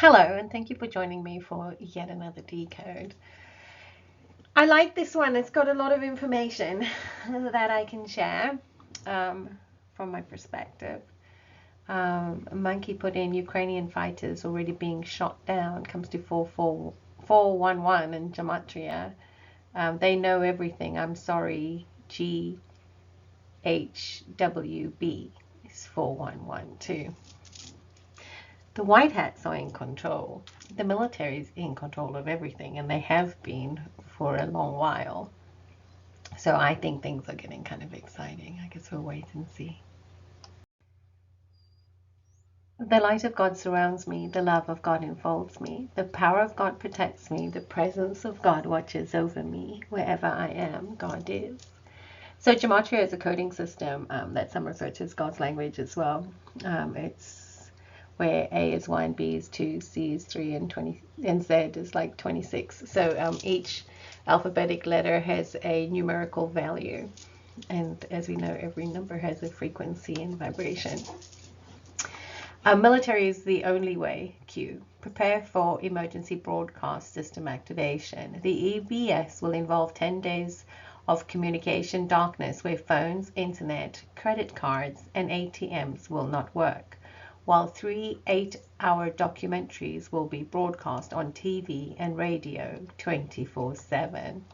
Hello, and thank you for joining me for yet another decode. I like this one. It's got a lot of information that I can share from my perspective. Monkey put in Ukrainian fighters already being shot down, comes to 411 in Gematria. They know everything. I'm sorry, GHWB is 411 too. The white hats are in control. The military is in control of everything, and they have been for a long while. So I think things are getting kind of exciting. I guess we'll wait and see. The light of God surrounds me. The love of God enfolds me. The power of God protects me. The presence of God watches over me. Wherever I am, God is. So Gematria is a coding system that some refer to as God's language as well. It's where A is 1, B is 2, C is 3, and Z is like 26. So each alphabetic letter has a numerical value. And as we know, every number has a frequency and vibration. Military is the only way. Q. Prepare for emergency broadcast system activation. The EBS will involve 10 days of communication darkness where phones, internet, credit cards, and ATMs will not work, while 3 8-hour documentaries will be broadcast on TV and radio 24/7.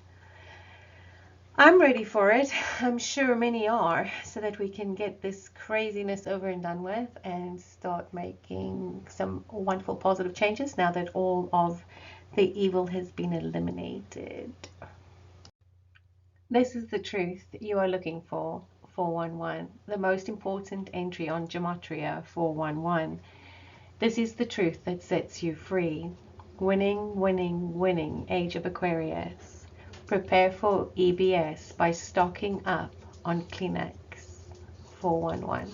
I'm ready for it. I'm sure many are, so that we can get this craziness over and done with and start making some wonderful positive changes now that all of the evil has been eliminated. This is the truth you are looking for. 411, the most important entry on Gematria 411. This is the truth that sets you free. Winning, winning, winning, Age of Aquarius. Prepare for EBS by stocking up on Kleenex. 411.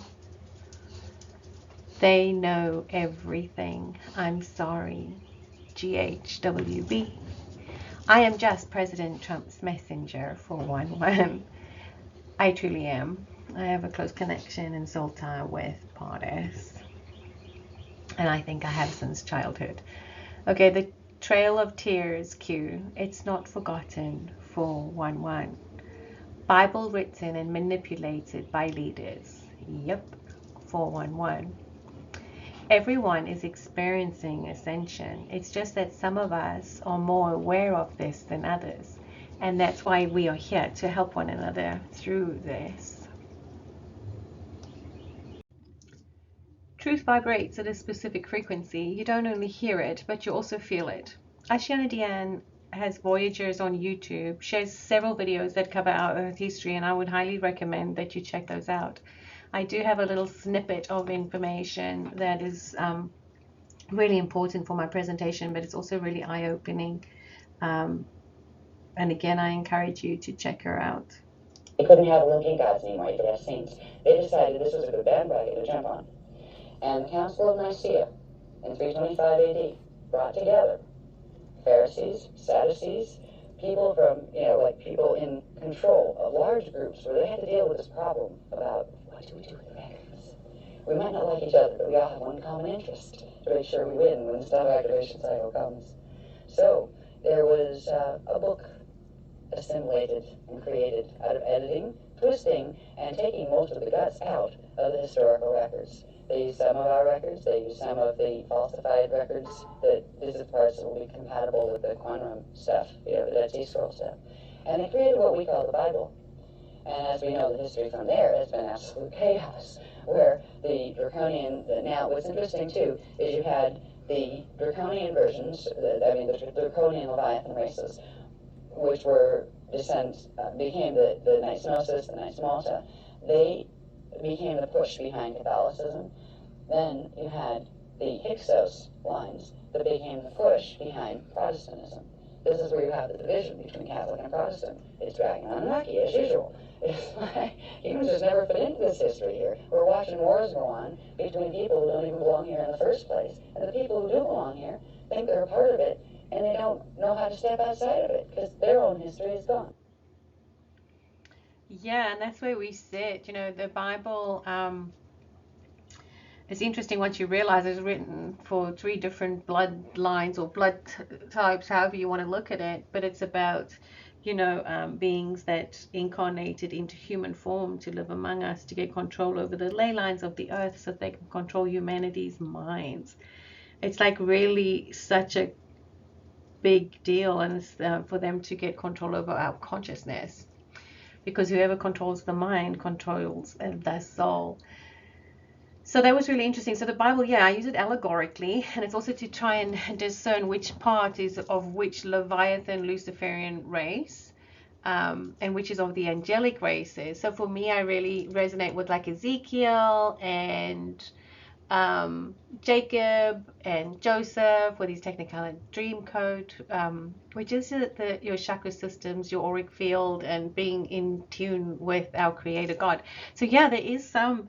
They know everything. I'm sorry. GHWB. I am just President Trump's messenger. 411. I truly am. I have a close connection in Salta with Pardis, and I think I have since childhood. Okay, the Trail of Tears Q. It's not forgotten. 411. Bible written and manipulated by leaders. Yep. 411. Everyone is experiencing ascension. It's just that some of us are more aware of this than others. And that's why we are here, to help one another through this. Truth vibrates at a specific frequency. You don't only hear it, but you also feel it. Ashiana Diane has Voyagers on YouTube, shares several videos that cover our Earth history, and I would highly recommend that you check those out. I do have a little snippet of information that is really important for my presentation, but it's also really eye-opening. And again, I encourage you to check her out. They couldn't have Olympian gods anymore, you could have saints. They decided this was a good bandwagon to jump on. And the Council of Nicaea in 325 AD brought together Pharisees, Sadducees, people from, like people in control of large groups where they had to deal with this problem about what do we do with the records? We might not like each other, but we all have one common interest to make sure we win when the star activation cycle comes. So there was a book assimilated and created out of editing, twisting, and taking most of the guts out of the historical records. They use some of our records, they use some of the falsified records, these are the parts that will be compatible with the quantum stuff, the Dead Sea Scroll stuff. And they created what we call the Bible. And as we know, the history from there has been absolute chaos, where the draconian, now what's interesting too, is you had the draconian versions, the draconian Leviathan races, which were became the Knights Gnosis, the Knights Malta. They became the push behind Catholicism. Then you had the Hyksos lines that became the push behind Protestantism. This is where you have the division between Catholic and Protestant. It's dragging on lucky, as usual. It's like humans just never fit into this history here. We're watching wars go on between people who don't even belong here in the first place, and the people who do belong here think they're a part of it, and they don't know how to step outside of it because their own history is gone. Yeah, and that's where we sit. The Bible it's interesting once you realize it's written for 3 different bloodlines or blood types, however you want to look at it. But it's about, beings that incarnated into human form to live among us, to get control over the ley lines of the earth so they can control humanity's minds. It's like really such a big deal, and for them to get control over our consciousness, because whoever controls the mind controls the soul. So that was really interesting. So the Bible, I use it allegorically, and it's also to try and discern which part is of which Leviathan Luciferian race, and which is of the angelic races. So for me, I really resonate with like Ezekiel and Jacob and Joseph with his Technicolor dream code, which is your chakra systems, your auric field, and being in tune with our Creator God. So there is some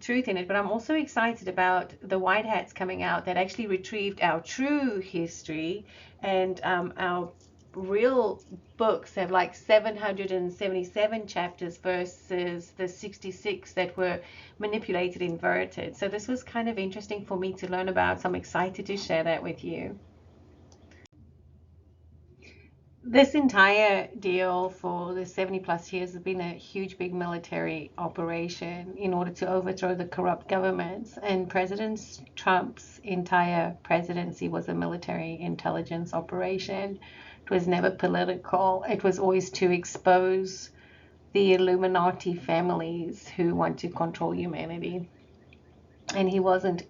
truth in it, but I'm also excited about the white hats coming out that actually retrieved our true history, and our real books have like 777 chapters versus the 66 that were manipulated, inverted. So this was kind of interesting for me to learn about, so I'm excited to share that with you. This entire deal for the 70 plus years has been a huge big military operation in order to overthrow the corrupt governments, and President Trump's entire presidency was a military intelligence operation. It was never political. It was always to expose the Illuminati families who want to control humanity. And he wasn't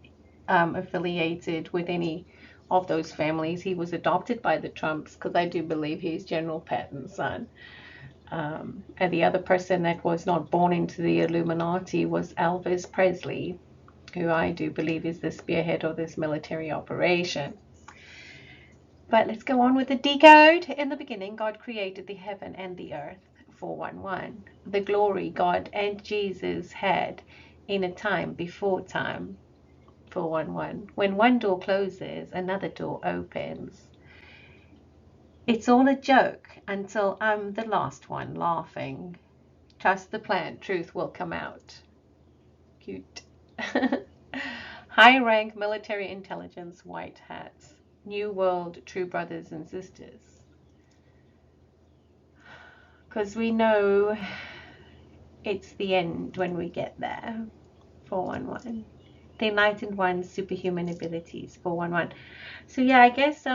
affiliated with any of those families. He was adopted by the Trumps, because I do believe he's General Patton's son. And the other person that was not born into the Illuminati was Elvis Presley, who I do believe is the spearhead of this military operation. But let's go on with the decode. In the beginning, God created the heaven and the earth. 411. The glory God and Jesus had in a time before time. 411. When one door closes, another door opens. It's all a joke until I'm the last one laughing. Trust the plan, truth will come out. Cute. High rank military intelligence, white hats. New world, true brothers and sisters. Because we know it's the end when we get there. 411. The enlightened one's superhuman abilities. 411. So I guess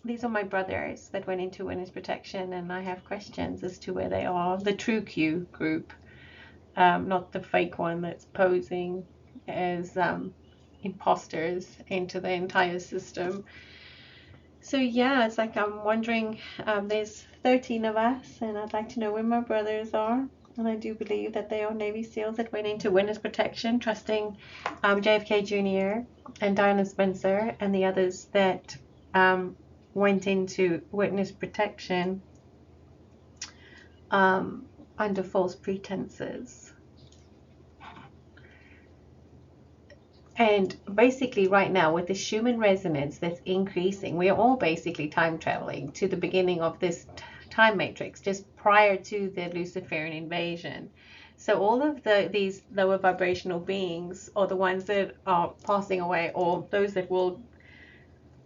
these are my brothers that went into witness protection, and I have questions as to where they are. The true Q group, not the fake one that's posing as imposters into the entire system. So it's like I'm wondering, there's 13 of us, and I'd like to know where my brothers are. And I do believe that they are Navy SEALs that went into witness protection, trusting JFK Jr. and Diana Spencer and the others that went into witness protection under false pretenses. And basically right now, with the Schumann resonance that's increasing, we are all basically time traveling to the beginning of this time matrix, just prior to the Luciferian invasion. So all of these lower vibrational beings are the ones that are passing away, or those that will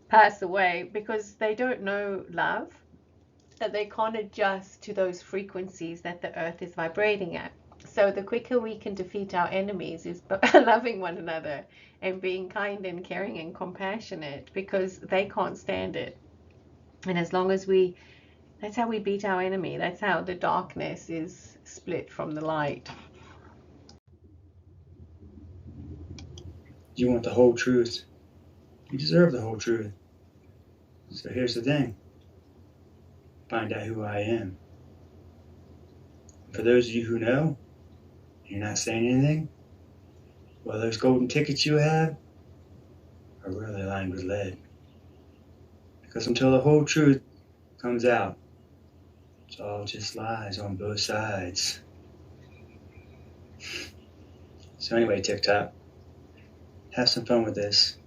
pass away, because they don't know love, that they can't adjust to those frequencies that the earth is vibrating at. So the quicker we can defeat our enemies is loving one another and being kind and caring and compassionate, because they can't stand it. And as long as that's how we beat our enemy. That's how the darkness is split from the light. You want the whole truth. You deserve the whole truth. So here's the thing. Find out who I am. For those of you who know, you're not saying anything, well, those golden tickets you have are really lined with lead. Because until the whole truth comes out, it's all just lies on both sides. So anyway, TikTok, have some fun with this.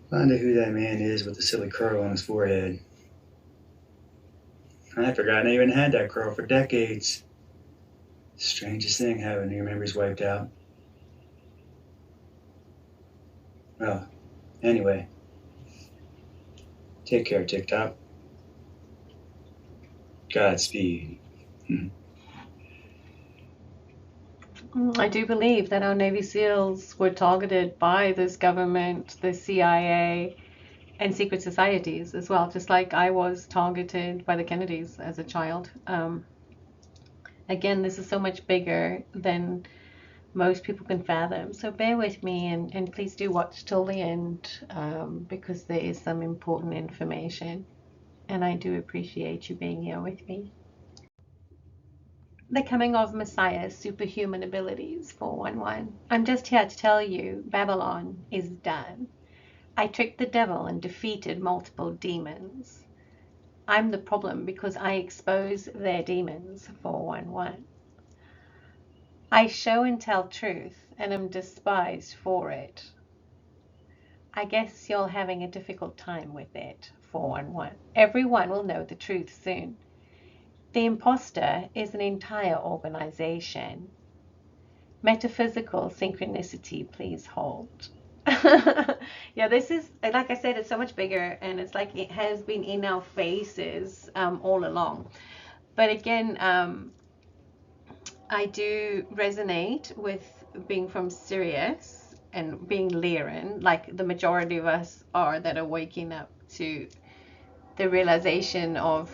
Find out who that man is with the silly curl on his forehead. I had forgotten I even had that curl for decades. Strangest thing, having your memories wiped out. Well, anyway, take care, TikTok. Godspeed. I do believe that our Navy SEALs were targeted by this government, the CIA, and secret societies as well, just like I was targeted by the Kennedys as a child. Again, this is so much bigger than most people can fathom. So bear with me and please do watch till the end because there is some important information. And I do appreciate you being here with me. The coming of Messiah's superhuman abilities, 411. I'm just here to tell you Babylon is done. I tricked the devil and defeated multiple demons. I'm the problem because I expose their demons, 411. I show and tell truth and am despised for it. I guess you're having a difficult time with it, 411. Everyone will know the truth soon. The imposter is an entire organization. Metaphysical synchronicity, please hold. Yeah, this is, like I said, it's so much bigger, and it's like it has been in our faces all along. But again, I do resonate with being from Sirius and being Lyran, like the majority of us are, that are waking up to the realization of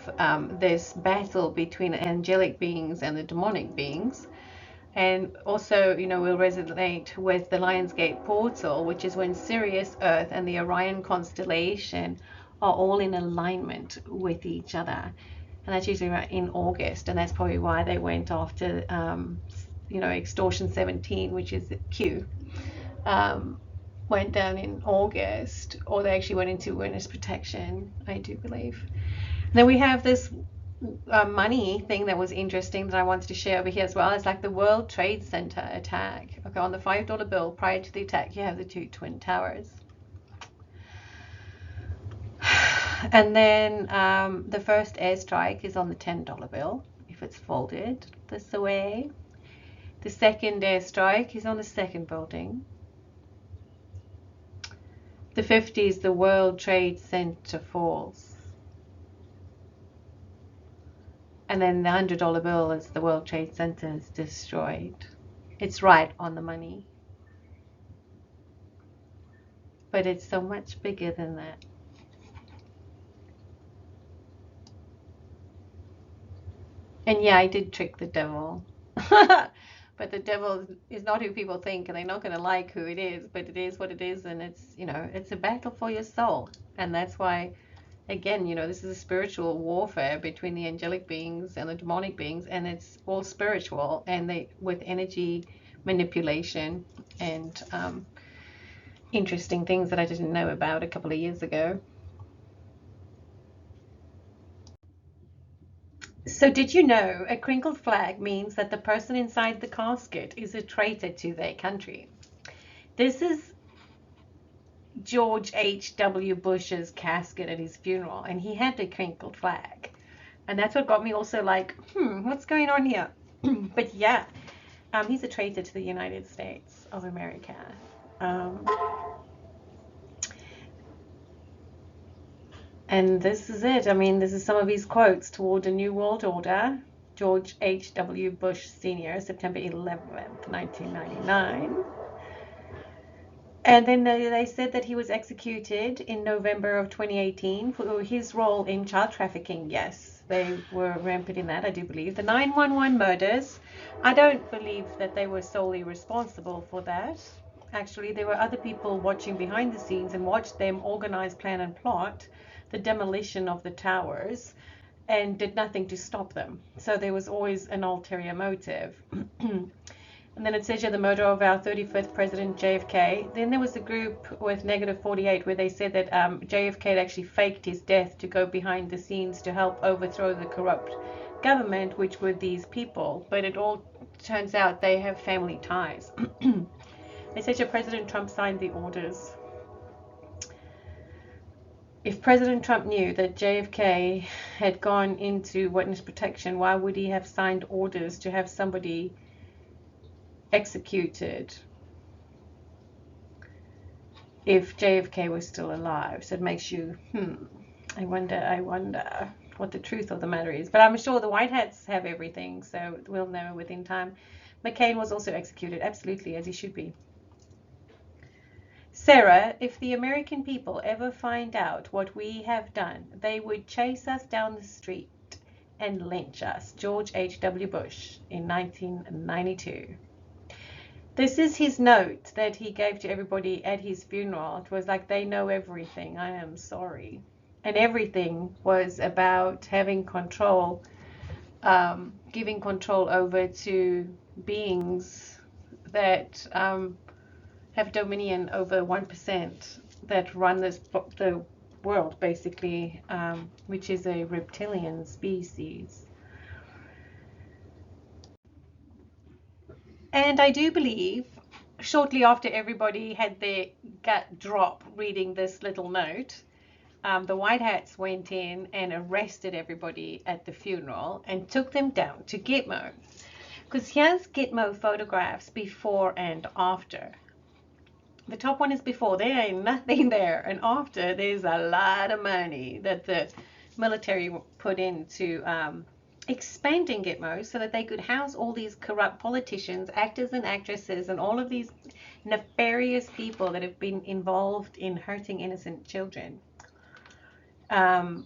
this battle between angelic beings and the demonic beings. And also, we'll resonate with the Lionsgate portal, which is when Sirius, Earth, and the Orion constellation are all in alignment with each other. And that's usually right in August, and that's probably why they went after, Extortion 17, which is Q. Went down in August, or they actually went into witness protection, I do believe. Then we have this money thing that was interesting that I wanted to share over here as well. It's like the World Trade Center attack. Okay, on the $5 bill prior to the attack, you have the two twin towers. And then the first airstrike is on the $10 bill, if it's folded this way. The second airstrike is on the second building. The 50s, the World Trade Center falls. And then the $100 bill is the World Trade Center is destroyed. It's right on the money. But it's so much bigger than that. And yeah, I did trick the devil. But the devil is not who people think, and they're not going to like who it is, but it is what it is, and it's a battle for your soul. And that's why, again, this is a spiritual warfare between the angelic beings and the demonic beings, and it's all spiritual, and with energy manipulation and interesting things that I didn't know about a couple of years ago. So did you know a crinkled flag means that the person inside the casket is a traitor to their country? This is George H.W. Bush's casket at his funeral, and he had a crinkled flag. And that's what got me also like, what's going on here? But yeah, he's a traitor to the United States of America. And this is it. I mean, this is some of his quotes toward a new world order. George H.W. Bush Sr., September 11th, 1999. And then they said that he was executed in November of 2018 for his role in child trafficking. Yes, they were rampant in that, I do believe. The 911 murders, I don't believe that they were solely responsible for that. Actually, there were other people watching behind the scenes and watched them organize, plan, and plot the demolition of the towers and did nothing to stop them. So there was always an ulterior motive. And then it says here the murder of our 35th president, JFK. Then there was a group with -48 where they said that JFK had actually faked his death to go behind the scenes to help overthrow the corrupt government, which were these people. But it all turns out they have family ties. They said that President Trump signed the orders. If President Trump knew that JFK had gone into witness protection, why would he have signed orders to have somebody executed? if JFK was still alive. So it makes you, I wonder what the truth of the matter is. But I'm sure the White Hats have everything, so we'll know within time. McCain was also executed, absolutely, as he should be. Sarah, if the American people ever find out what we have done, they would chase us down the street and lynch us. George H.W. Bush in 1992. This is his note that he gave to everybody at his funeral. It was like, they know everything. I am sorry. And everything was about having control, giving control over to beings that have dominion over 1% that run the world, basically, which is a reptilian species. And I do believe shortly after everybody had their gut drop reading this little note, the White Hats went in and arrested everybody at the funeral and took them down to Gitmo. Because here's Gitmo photographs before and after. The top one is before. There ain't nothing there. And after, there's a lot of money that the military put into expanding Gitmo so that they could house all these corrupt politicians, actors and actresses, and all of these nefarious people that have been involved in hurting innocent children. So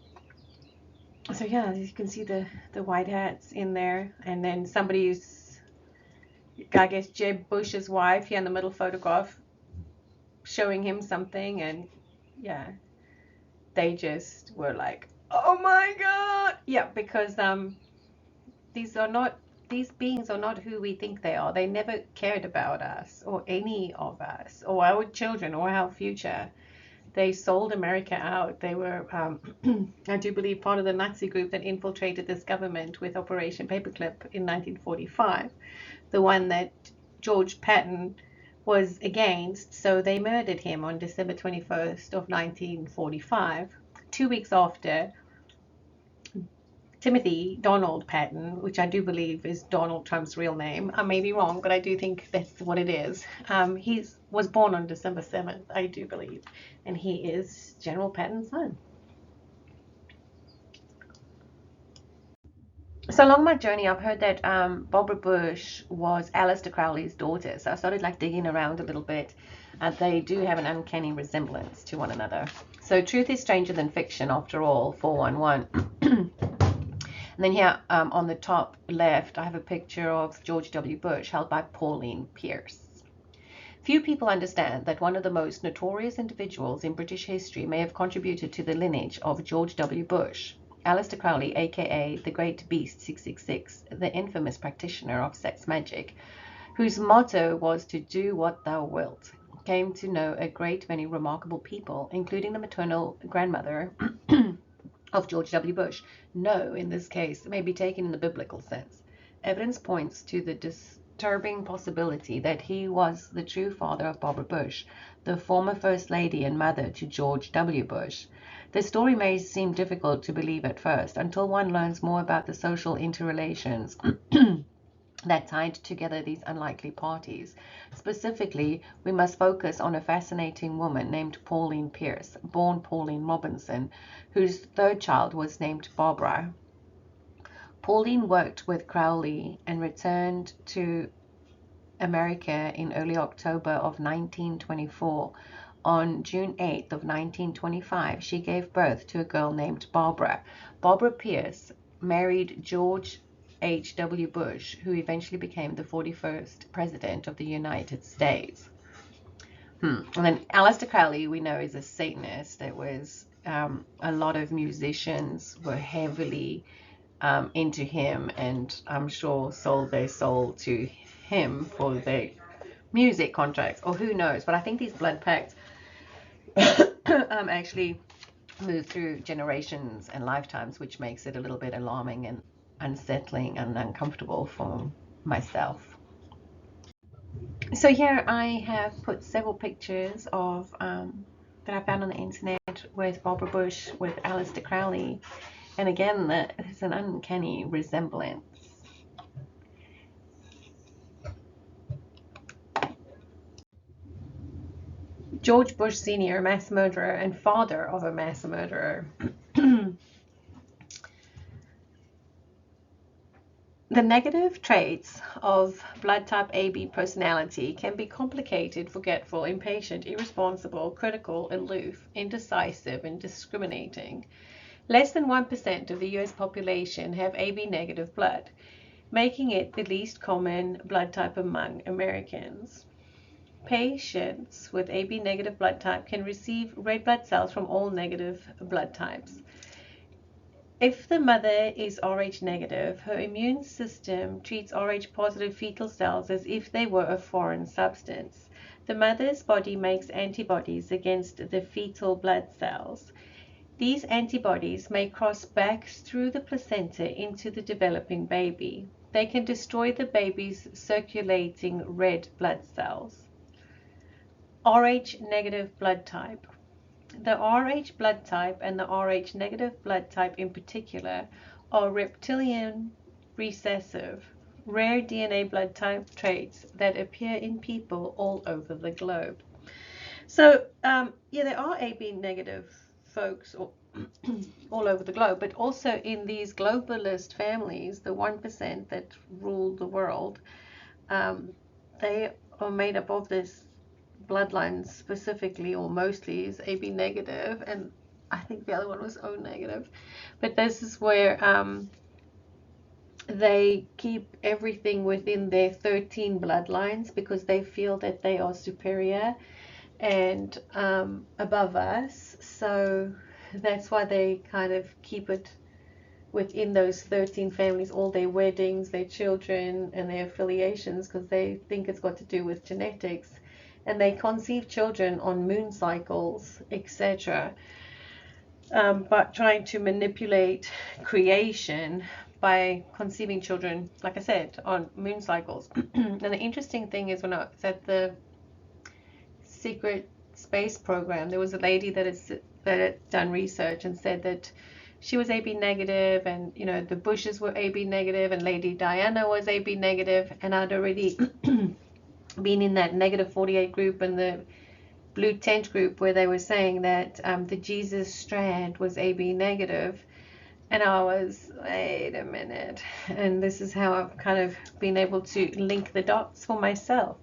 yeah, as you can see the White Hats in there. And then somebody's, I guess, Jeb Bush's wife here in the middle photograph, showing him something, and yeah, they just were like, oh my god. Yeah, because these beings are not who we think they are. They never cared about us or any of us or our children or our future. They sold America out. They were, I do believe, part of the Nazi group that infiltrated this government with Operation Paperclip in 1945, the one that George Patton was against. So they murdered him on December 21st of 1945, 2 weeks after Timothy Donald Patton, which I do believe is Donald Trump's real name. I may be wrong, but I do think that's what it is. He was born on December 7th, I do believe, and he is General Patton's son. So along my journey, I've heard that Barbara Bush was Aleister Crowley's daughter. So I started like digging around a little bit. They do have an uncanny resemblance to one another. So truth is stranger than fiction, after all, 411. And then here on the top left, I have a picture of George W. Bush held by Pauline Pierce. Few people understand that one of the most notorious individuals in British history may have contributed to the lineage of George W. Bush. Aleister Crowley, aka the Great Beast 666, the infamous practitioner of sex magic, whose motto was to do what thou wilt, came to know a great many remarkable people, including the maternal grandmother of George W. Bush. No, in this case, may be taken in the biblical sense. Evidence points to the disturbing possibility that he was the true father of Barbara Bush, the former First Lady and mother to George W. Bush. The story may seem difficult to believe at first until one learns more about the social interrelations that tied together these unlikely parties. Specifically, we must focus on a fascinating woman named Pauline Pierce, born Pauline Robinson, whose third child was named Barbara. Pauline worked with Crowley and returned to America in early October of 1924. On June 8th of 1925, she gave birth to a girl named Barbara. Barbara Pierce married George H.W. Bush, who eventually became the 41st President of the United States. And then Aleister Crowley, we know, is a Satanist. It was a lot of musicians were heavily into him, and I'm sure sold their soul to him for their music contracts, or who knows. But I think these blood pacts actually move through generations and lifetimes, which makes it a little bit alarming and unsettling and uncomfortable for myself. So here I have put several pictures of that I found on the internet with Barbara Bush, with Aleister Crowley, and again, there's an uncanny resemblance. George Bush Sr., a mass murderer and father of a mass murderer. The negative traits of blood type AB personality can be complicated, forgetful, impatient, irresponsible, critical, aloof, indecisive, and discriminating. Less than 1% of the US population have AB negative blood, making it the least common blood type among Americans. Patients with AB negative blood type can receive red blood cells from all negative blood types. If the mother is Rh negative, her immune system treats Rh positive fetal cells as if they were a foreign substance. The mother's body makes antibodies against the fetal blood cells. These antibodies may cross back through the placenta into the developing baby. They can destroy the baby's circulating red blood cells. Rh negative blood type. The Rh blood type and the Rh negative blood type in particular are reptilian recessive, rare DNA blood type traits that appear in people all over the globe. So, yeah, there are AB negative folks all over the globe, but also in these globalist families, the 1% that rule the world, they are made up of this bloodline specifically or mostly is AB negative, and I think the other one was O negative. But this is where they keep everything within their 13 bloodlines because they feel that they are superior and above us. So that's why they kind of keep it within those 13 families, all their weddings, their children, and their affiliations, because they think it's got to do with genetics. And they conceive children on moon cycles, etc. But trying to manipulate creation by conceiving children, like I said, on moon cycles. And the interesting thing is, when I was at the secret space program, there was a lady that had done research and said that she was AB negative, and you know the Bushes were AB negative, and Lady Diana was AB negative, and I'd already been in that negative 48 group and the blue tent group where they were saying that the Jesus strand was AB negative, and I was, wait a minute, and this is how I've kind of been able to link the dots for myself.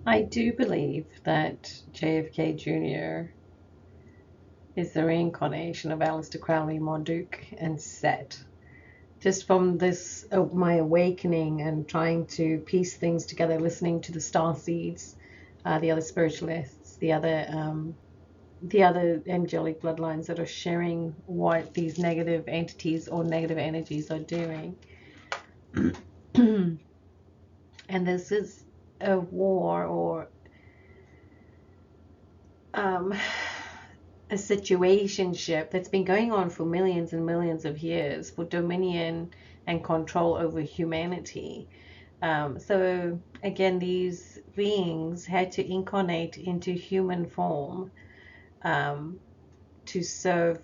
I do believe that JFK Jr. is the reincarnation of Aleister Crowley, Marduk, and Set. Just from this, my awakening and trying to piece things together, listening to the star seeds, the other spiritualists, the other angelic bloodlines that are sharing what these negative entities or negative energies are doing. And this is a war or a situationship that's been going on for millions and millions of years for dominion and control over humanity. So again, these beings had to incarnate into human form to serve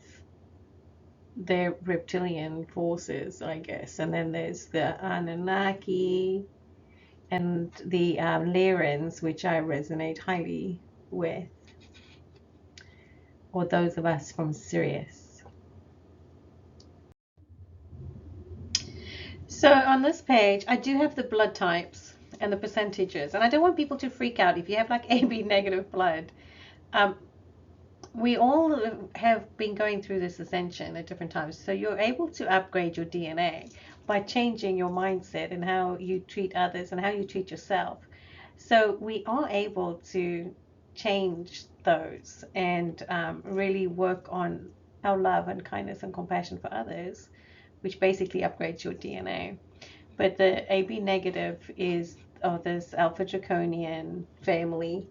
their reptilian forces, I guess. And then there's the Anunnaki and the Lyrans, which I resonate highly with, or those of us from Sirius. So on this page, I do have the blood types and the percentages, and I don't want people to freak out if you have like AB negative blood. We all have been going through this ascension at different times, so you're able to upgrade your DNA by changing your mindset and how you treat others and how you treat yourself. So we are able to change those and really work on our love and kindness and compassion for others, which basically upgrades your DNA. But the AB negative is of this Alpha Draconian family,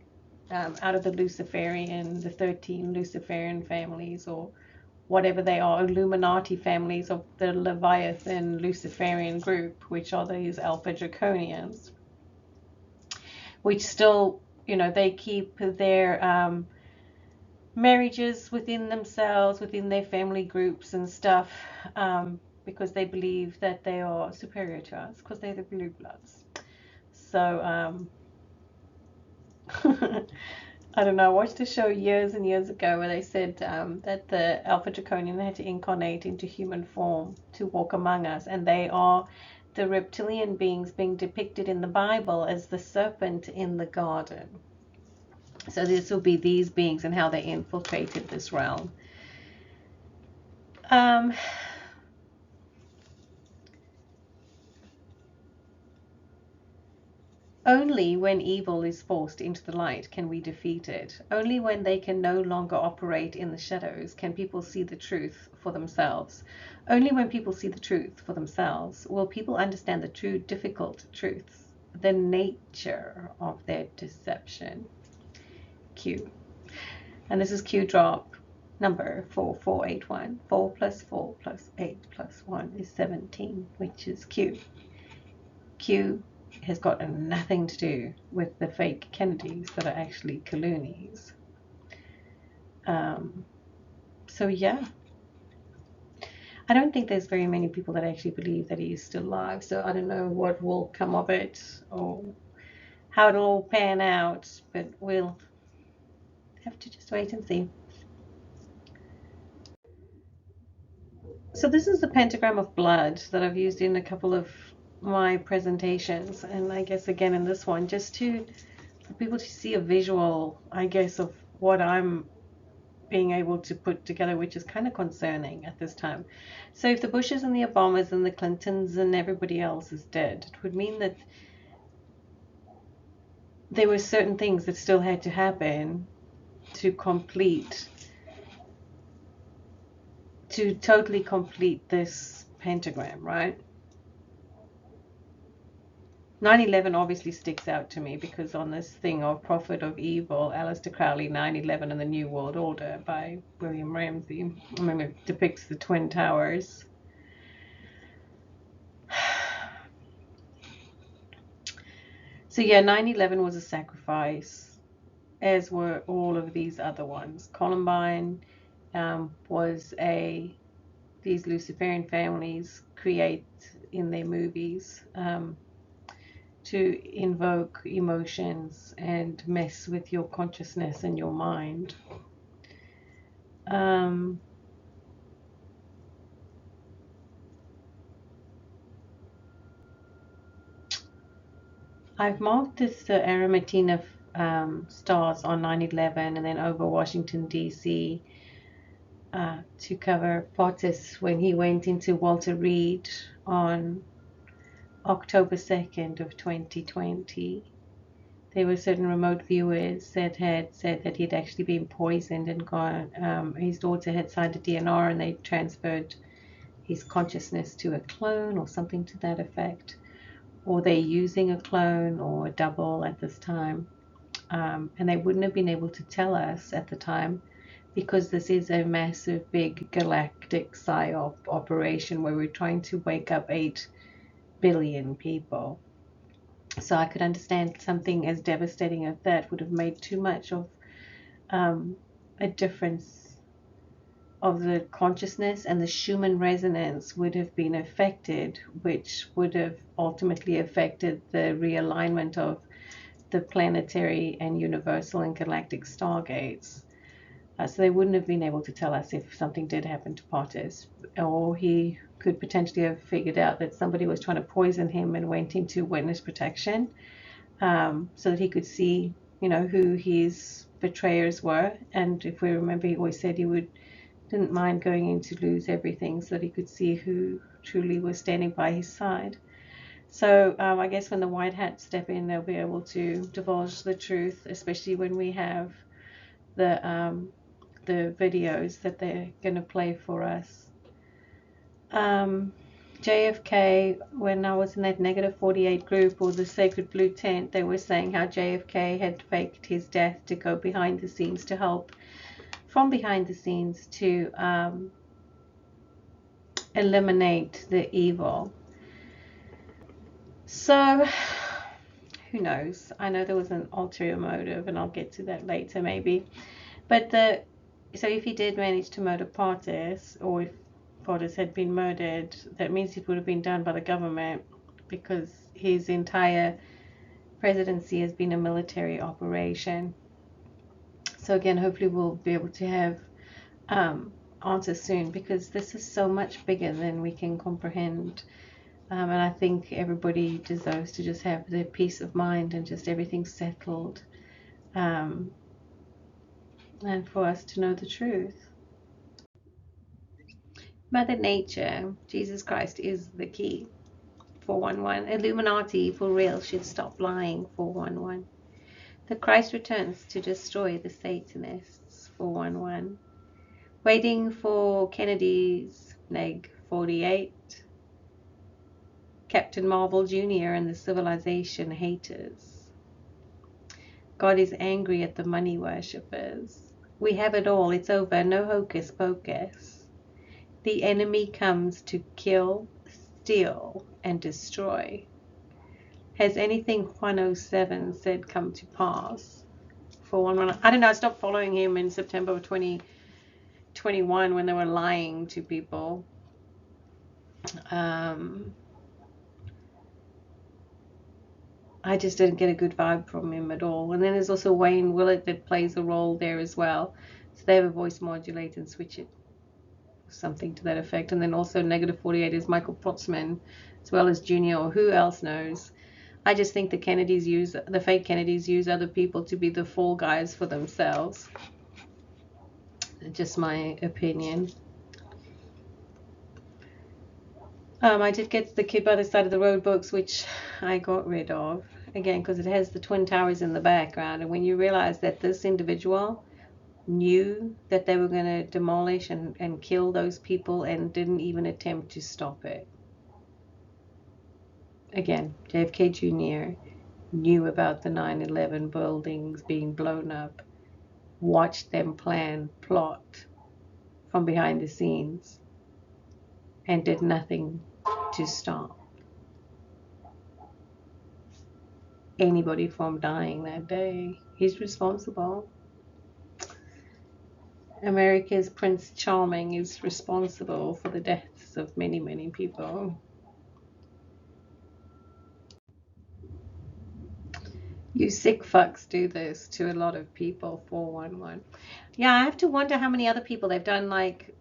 out of the Luciferian, the 13 Luciferian families, or whatever they are, Illuminati families of the Leviathan Luciferian group, which are these Alpha Draconians, which still, you know, they keep their marriages within themselves, within their family groups and stuff, because they believe that they are superior to us because they're the blue bloods. So I don't know, I watched a show years and years ago where they said that the Alpha Draconian had to incarnate into human form to walk among us, and they are the reptilian beings being depicted in the Bible as the serpent in the garden. So this will be these beings and how they infiltrated this realm. Only when evil is forced into the light can we defeat it. Only when they can no longer operate in the shadows can people see the truth for themselves. Only when people see the truth for themselves will people understand the true difficult truths, the nature of their deception. Q. And this is Q drop number 4481. 4 plus 4 plus 8 plus 1 is 17, which is Q. Q has got nothing to do with the fake Kennedys that are actually Clooney's. So yeah, I don't think there's very many people that actually believe that he is still alive. So I don't know what will come of it or how it'll all pan out, but we'll have to just wait and see. So this is the pentagram of blood that I've used in a couple of my presentations, and I guess again in this one, just for people to see a visual, I guess, of what I'm being able to put together, which is kind of concerning at this time. So if the Bushes and the Obamas and the Clintons and everybody else is dead, it would mean that there were certain things that still had to happen to totally complete this pentagram, right? 9/11 obviously sticks out to me because on this thing of Prophet of Evil, Aleister Crowley, 9/11 and the New World Order by William Ramsey, I mean, it depicts the Twin Towers. So yeah, 9/11 was a sacrifice, as were all of these other ones. Columbine was these Luciferian families create in their movies to invoke emotions and mess with your consciousness and your mind. I've marked this Aramatine stars on 9/11 and then over Washington, D.C. To cover Pottis when he went into Walter Reed on October 2nd of 2020. There were certain remote viewers that had said that he'd actually been poisoned and gone. His daughter had signed a DNR and they transferred his consciousness to a clone or something to that effect. Or they're using a clone or a double at this time. And they wouldn't have been able to tell us at the time because this is a massive, big galactic psyop operation where we're trying to wake up 8 billion people. So I could understand something as devastating as that would have made too much of a difference of the consciousness, and the Schumann resonance would have been affected, which would have ultimately affected the realignment of the planetary and universal and galactic stargates. So they wouldn't have been able to tell us if something did happen to Pottis, or he could potentially have figured out that somebody was trying to poison him and went into witness protection so that he could see, who his betrayers were. And if we remember, he always said he didn't mind going in to lose everything so that he could see who truly was standing by his side. So I guess when the white hats step in, they'll be able to divulge the truth, especially when we have the videos that they're going to play for us. JFK, when I was in that -48 group or the Sacred Blue Tent, they were saying how JFK had faked his death to go behind the scenes to help from behind the scenes to eliminate the evil. So who knows? I know there was an ulterior motive, and I'll get to that later maybe. But so if he did manage to murder Pottis, or if Pottis had been murdered, that means it would have been done by the government, because his entire presidency has been a military operation. So again, hopefully we'll be able to have answers soon, because this is so much bigger than we can comprehend. And I think everybody deserves to just have their peace of mind and just everything settled, and for us to know the truth. Mother Nature, Jesus Christ is the key. 411. Illuminati for real should stop lying. 411. The Christ returns to destroy the Satanists. 411. Waiting for Kennedy's neg. 48. Captain Marvel Jr. and the civilization haters. God is angry at the money worshippers. We have it all. It's over. No hocus pocus. The enemy comes to kill, steal, and destroy. Has anything 107 said come to pass? 411. I don't know. I stopped following him in September of 2021 when they were lying to people. I just didn't get a good vibe from him at all. And then there's also Wayne Willett that plays a role there as well. So they have a voice modulate and switch it, something to that effect. And then also negative 48 is Michael Protzman, as well as Junior, or who else knows. I just think the fake Kennedys use other people to be the fall guys for themselves. Just my opinion. I did get the Kid by the Side of the Road books, which I got rid of, again, because it has the Twin Towers in the background. And when you realize that this individual knew that they were going to demolish and kill those people and didn't even attempt to stop it. Again, JFK Jr. knew about the 9/11 buildings being blown up, watched them plot from behind the scenes, and did nothing to stop anybody from dying that day. He's responsible. America's Prince Charming is responsible for the deaths of many, many people. You sick fucks do this to a lot of people. 411. Yeah, I have to wonder how many other people they've done like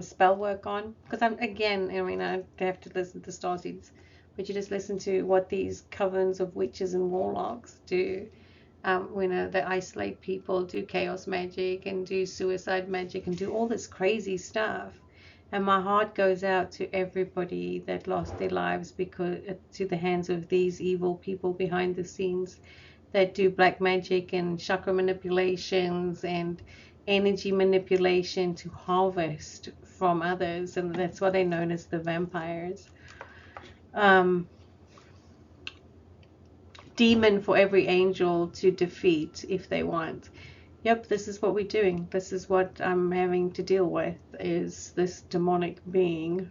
spell work on, because I have to listen to Starseeds, but you just listen to what these covens of witches and warlocks do. They isolate people, do chaos magic and do suicide magic and do all this crazy stuff. And my heart goes out to everybody that lost their lives because to the hands of these evil people behind the scenes that do black magic and chakra manipulations and energy manipulation to harvest from others, and that's why they're known as the vampires. Demon for every angel to defeat if they want. Yep, this is what we're doing. This is what I'm having to deal with, is this demonic being.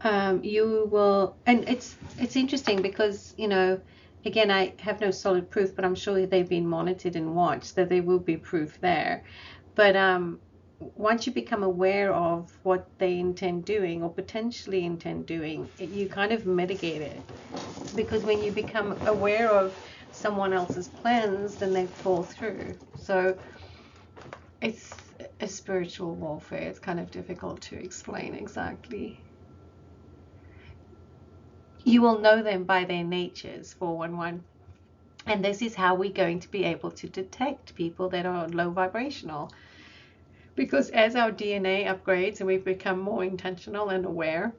You will, and it's interesting because, again, I have no solid proof, but I'm sure they've been monitored and watched, that there will be proof there. But once you become aware of what they intend doing or potentially intend doing, you kind of mitigate it. Because when you become aware of someone else's plans, then they fall through. So it's a spiritual warfare. It's kind of difficult to explain exactly. You will know them by their natures, 411. And this is how we're going to be able to detect people that are low vibrational. Because as our DNA upgrades and we become more intentional and aware,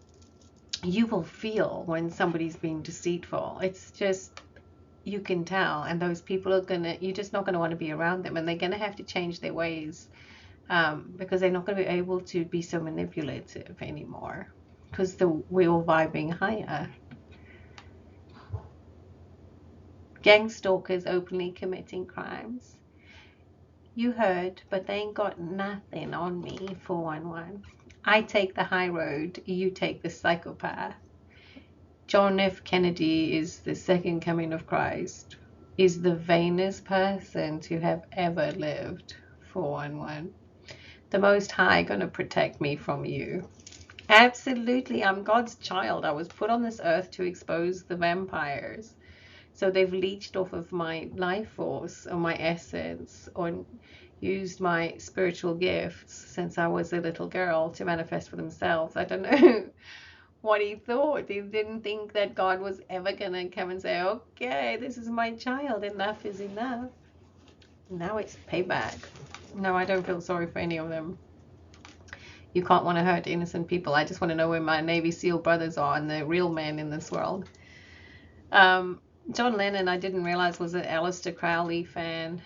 you will feel when somebody's being deceitful. It's just, you can tell. And those people you're just not going to want to be around them. And they're going to have to change their ways, because they're not going to be able to be so manipulative anymore. Because we're all vibing higher. Gang stalkers openly committing crimes. You heard, but they ain't got nothing on me, 411. I take the high road, you take the psychopath. John F. Kennedy is the second coming of Christ, is the vainest person to have ever lived, 411. The Most High gonna protect me from you. Absolutely. I'm God's child. I was put on this earth to expose the vampires. So they've leached off of my life force or my essence, or used my spiritual gifts since I was a little girl to manifest for themselves. I don't know what he thought. He didn't think that God was ever going to come and say, okay, this is my child. Enough is enough. Now it's payback. No, I don't feel sorry for any of them. You can't want to hurt innocent people. I just want to know where my Navy SEAL brothers are and the real men in this world. John Lennon, I didn't realize, was an Aleister Crowley fan.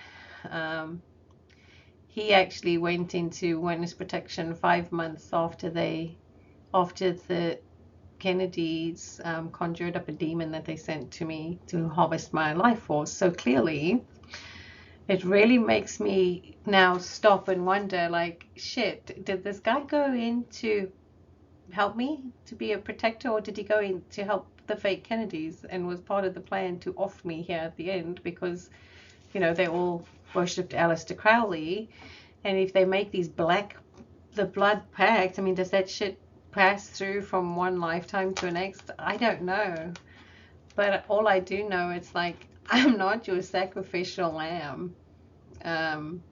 He actually went into witness protection 5 months after the Kennedys conjured up a demon that they sent to me to harvest my life force. So clearly, it really makes me now stop and wonder, like, shit, did this guy go in to help me to be a protector, or did he go in to help the fake Kennedys and was part of the plan to off me here at the end? Because, you know, they all worshipped Aleister Crowley, and if they make these the blood pact, I mean, does that shit pass through from one lifetime to the next? I don't know, but all I do know, it's like, I'm not your sacrificial lamb. I'm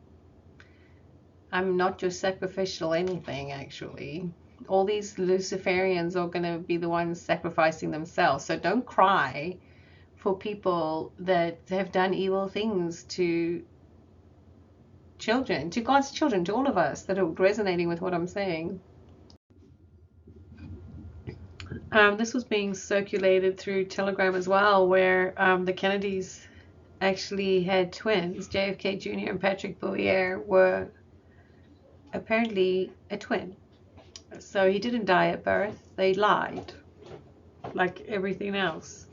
not your sacrificial anything, actually. All these Luciferians are going to be the ones sacrificing themselves. So don't cry for people that have done evil things to children, to God's children, to all of us that are resonating with what I'm saying. This was being circulated through Telegram as well, where the Kennedys actually had twins. JFK Jr. and Patrick Bouvier were apparently a twin. So he didn't die at birth. They lied, like everything else.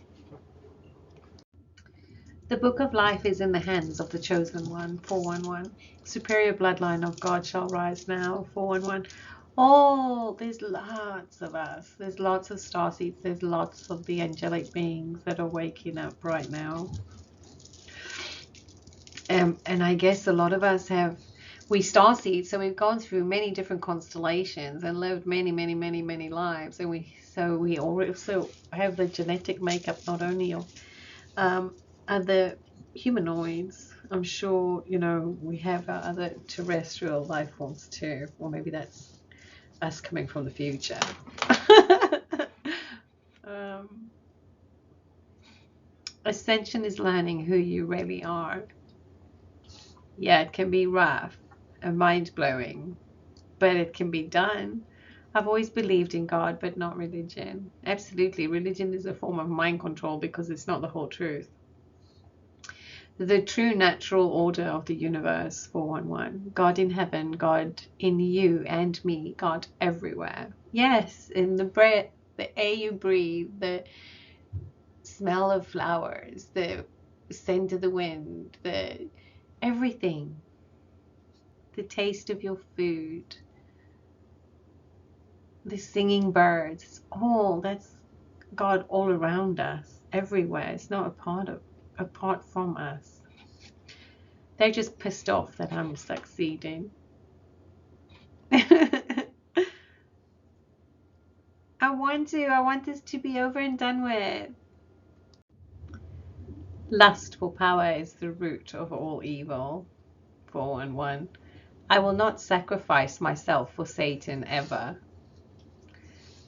The book of life is in the hands of the chosen one, 411. Superior bloodline of God shall rise now, 411. Oh, there's lots of us. There's lots of starseeds. There's lots of the angelic beings that are waking up right now. And I guess a lot of us we starseeds, so we've gone through many different constellations and lived many, many, many, many lives. And we also have the genetic makeup not only of other humanoids. I'm sure, you know, we have our other terrestrial life forms too, or maybe that's us coming from the future. Ascension is learning who you really are. Yeah, it can be rough and mind-blowing, but it can be done. I've always believed in God, but not religion. Absolutely, religion is a form of mind control because it's not the whole truth. The true natural order of the universe, 411. God in heaven, God in you and me, God everywhere. Yes, in the breath, the air you breathe, the smell of flowers, the scent of the wind, everything. The taste of your food, the singing birds, that's God all around us, everywhere. It's not apart from us. They're just pissed off that I'm succeeding. I want this to be over and done with. Lust for power is the root of all evil, 411. I will not sacrifice myself for Satan ever.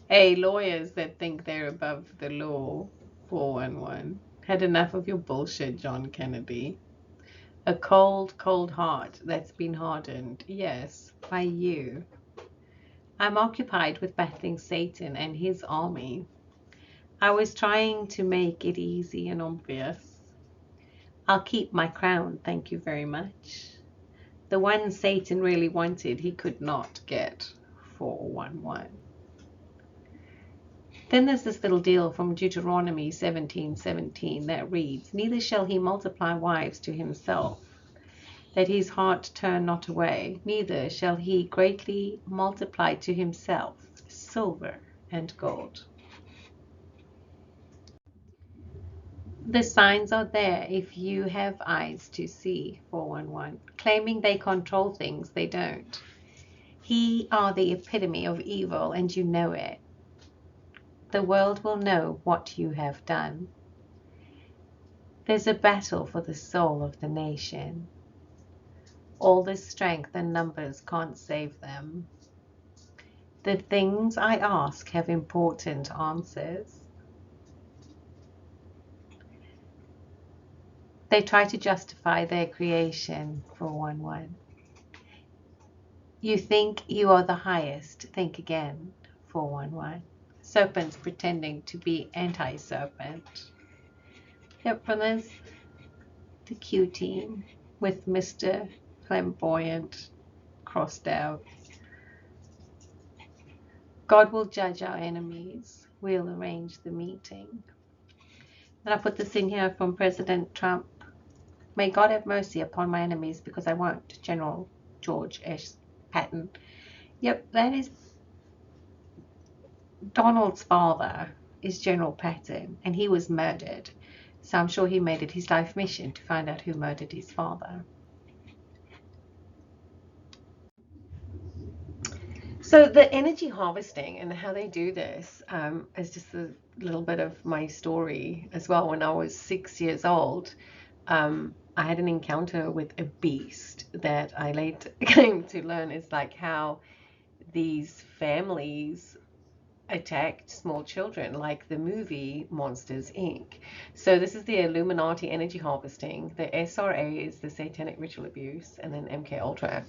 Hey, lawyers that think they're above the law, 411. Had enough of your bullshit, John Kennedy. A cold, cold heart that's been hardened, yes, by you. I'm occupied with battling Satan and his army. I was trying to make it easy and obvious. I'll keep my crown, thank you very much. The one Satan really wanted, he could not get, 411. Then there's this little deal from Deuteronomy 17:17 that reads, neither shall he multiply wives to himself, that his heart turn not away, neither shall he greatly multiply to himself silver and gold. The signs are there if you have eyes to see, 411. Claiming they control things, they don't. He are the epitome of evil, and you know it. The world will know what you have done. There's a battle for the soul of the nation. All this strength and numbers can't save them. The things I ask have important answers. They try to justify their creation for 1-1. You think you are the highest, think again for 1-1. Serpents pretending to be anti-serpent. Yep, from this, the Q team with Mr. Flamboyant crossed out. God will judge our enemies. We'll arrange the meeting. And I put this in here from President Trump. May God have mercy upon my enemies because I won't. General George S. Patton. Yep, that is Donald's father is General Patton, and he was murdered. So I'm sure he made it his life mission to find out who murdered his father. So the energy harvesting and how they do this is just a little bit of my story as well. When I was 6 years old, I had an encounter with a beast that I later came to learn is like how these families attacked small children, like the movie Monsters Inc. So this is the Illuminati energy harvesting. The SRA is the satanic ritual abuse, and then MK Ultra.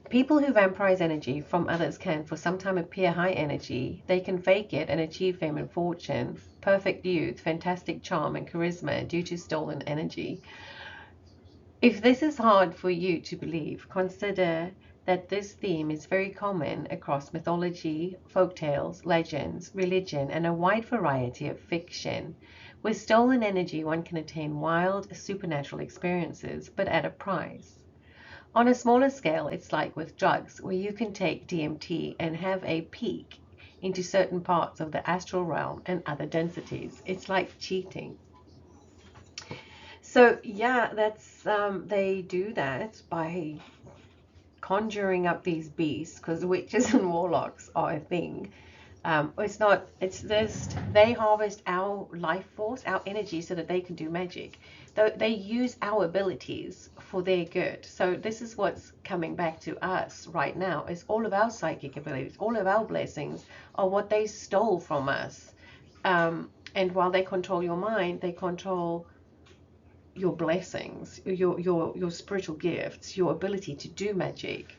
People who vampirize energy from others can for some time appear high energy. They can fake it and achieve fame and fortune, perfect youth, fantastic charm and charisma due to stolen energy. If this is hard for you to believe, consider that this theme is very common across mythology, folktales, legends, religion, and a wide variety of fiction. With stolen energy, one can attain wild, supernatural experiences, but at a price. On a smaller scale, it's like with drugs, where you can take DMT and have a peek into certain parts of the astral realm and other densities. It's like cheating. So yeah, that's they do that by conjuring up these beasts, because witches and warlocks are a thing. It's just they harvest our life force, our energy, so that they can do magic. They use our abilities for their good. So this is what's coming back to us right now, is all of our psychic abilities, all of our blessings are what they stole from us. And while they control your mind, they control your blessings, your spiritual gifts, your ability to do magic.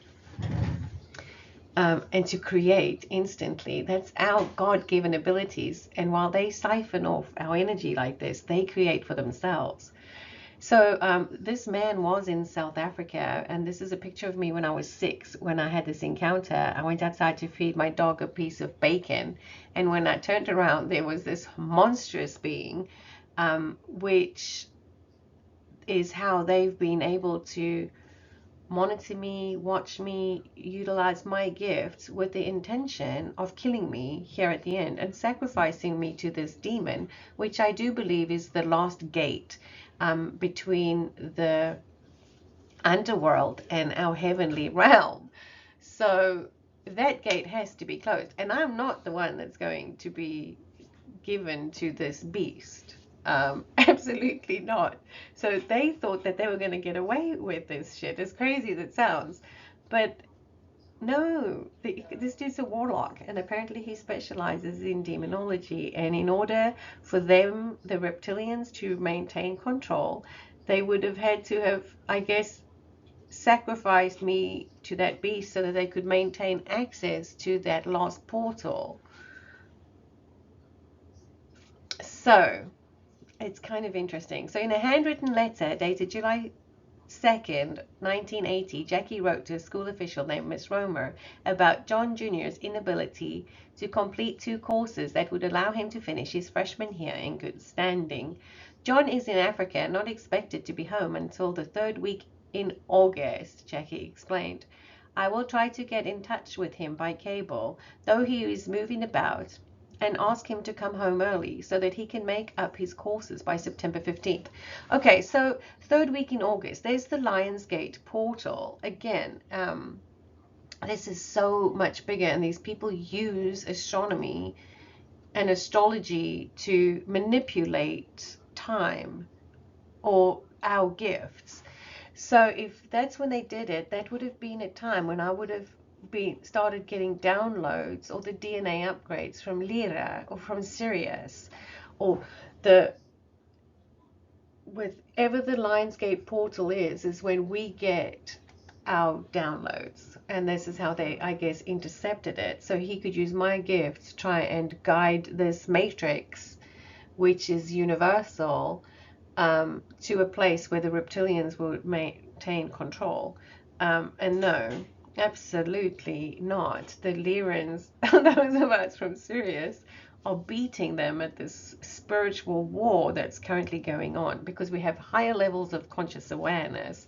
And to create instantly. That's our God-given abilities. And while they siphon off our energy like this, they create for themselves. So this man was in South Africa, and this is a picture of me when I was 6, when I had this encounter. I went outside to feed my dog a piece of bacon, and when I turned around, there was this monstrous being, which is how they've been able to monitor me, watch me, utilize my gifts with the intention of killing me here at the end and sacrificing me to this demon, which I do believe is the last gate between the underworld and our heavenly realm. So that gate has to be closed, and I'm not the one that's going to be given to this beast. Absolutely not. So they thought that they were going to get away with this shit, as crazy as it sounds. But no, this dude's a warlock, and apparently he specializes in demonology. And in order for them, the reptilians, to maintain control, they would have had to have, I guess, sacrificed me to that beast so that they could maintain access to that lost portal. So it's kind of interesting. So in a handwritten letter dated July 2nd, 1980, Jackie wrote to a school official named Miss Romer about John Jr.'s inability to complete 2 courses that would allow him to finish his freshman year in good standing. John is in Africa, not expected to be home until the 3rd week in August, Jackie explained. I will try to get in touch with him by cable, though he is moving about, and ask him to come home early so that he can make up his courses by September 15th. Okay, so 3rd week in August, there's the Lionsgate portal. Again, This is so much bigger, and these people use astronomy and astrology to manipulate time or our gifts. So if that's when they did it, that would have been a time when I would have started getting downloads or the DNA upgrades from Lyra or from Sirius, or the whatever the Lionsgate portal is when we get our downloads. And this is how they, I guess, intercepted it. So he could use my gift to try and guide this matrix, which is universal, to a place where the reptilians will maintain control. And no, absolutely not. The Lyrans, those of us from Sirius, are beating them at this spiritual war that's currently going on because we have higher levels of conscious awareness.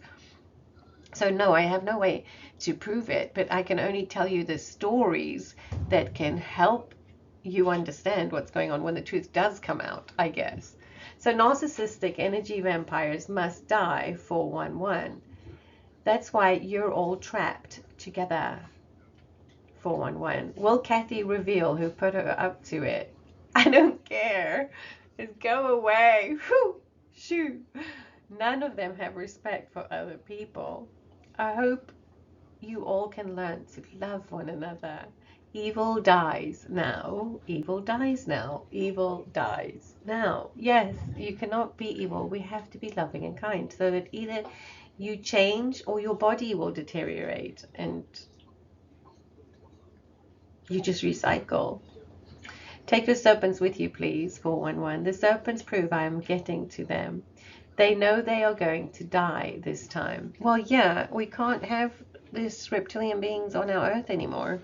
So no, I have no way to prove it, but I can only tell you the stories that can help you understand what's going on when the truth does come out, I guess. So narcissistic energy vampires must die, 411. That's why you're all trapped together, 411. Will Kathy reveal who put her up to it? I don't care. Just go away. Whew. Shoo. None of them have respect for other people. I hope you all can learn to love one another. Evil dies now. Evil dies now. Evil dies now. Yes, you cannot be evil. We have to be loving and kind so that either you change or your body will deteriorate and you just recycle. Take the serpents with you, please, 411. The serpents prove I am getting to them. They know they are going to die this time. Well, yeah, we can't have these reptilian beings on our earth anymore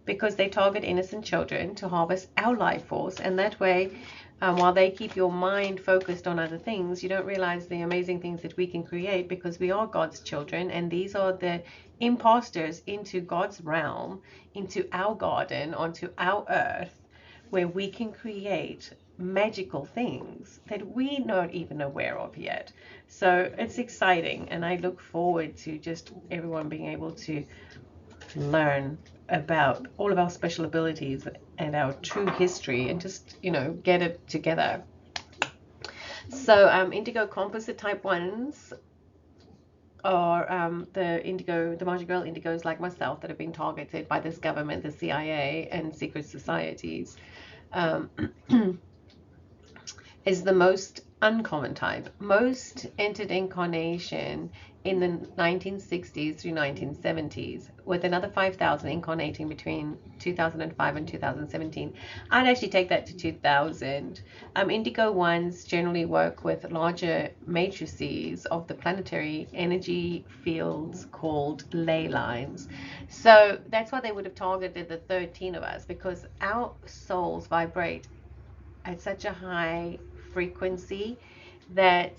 because they target innocent children to harvest our life force. And that way, while they keep your mind focused on other things, you don't realize the amazing things that we can create because we are God's children. And these are the imposters into God's realm, into our garden, onto our earth, where we can create magical things that we're not even aware of yet. So it's exciting, and I look forward to just everyone being able to learn about all of our special abilities and our true history and just, get it together. So indigo composite type 1s are the Mardi Gras indigos like myself that have been targeted by this government, the CIA, and secret societies. Is the most uncommon type. Most entered incarnation in the 1960s through 1970s, with another 5,000 incarnating between 2005 and 2017. I'd actually take that to 2000. Indigo ones generally work with larger matrices of the planetary energy fields called ley lines. So that's why they would have targeted the 13 of us, because our souls vibrate at such a high frequency that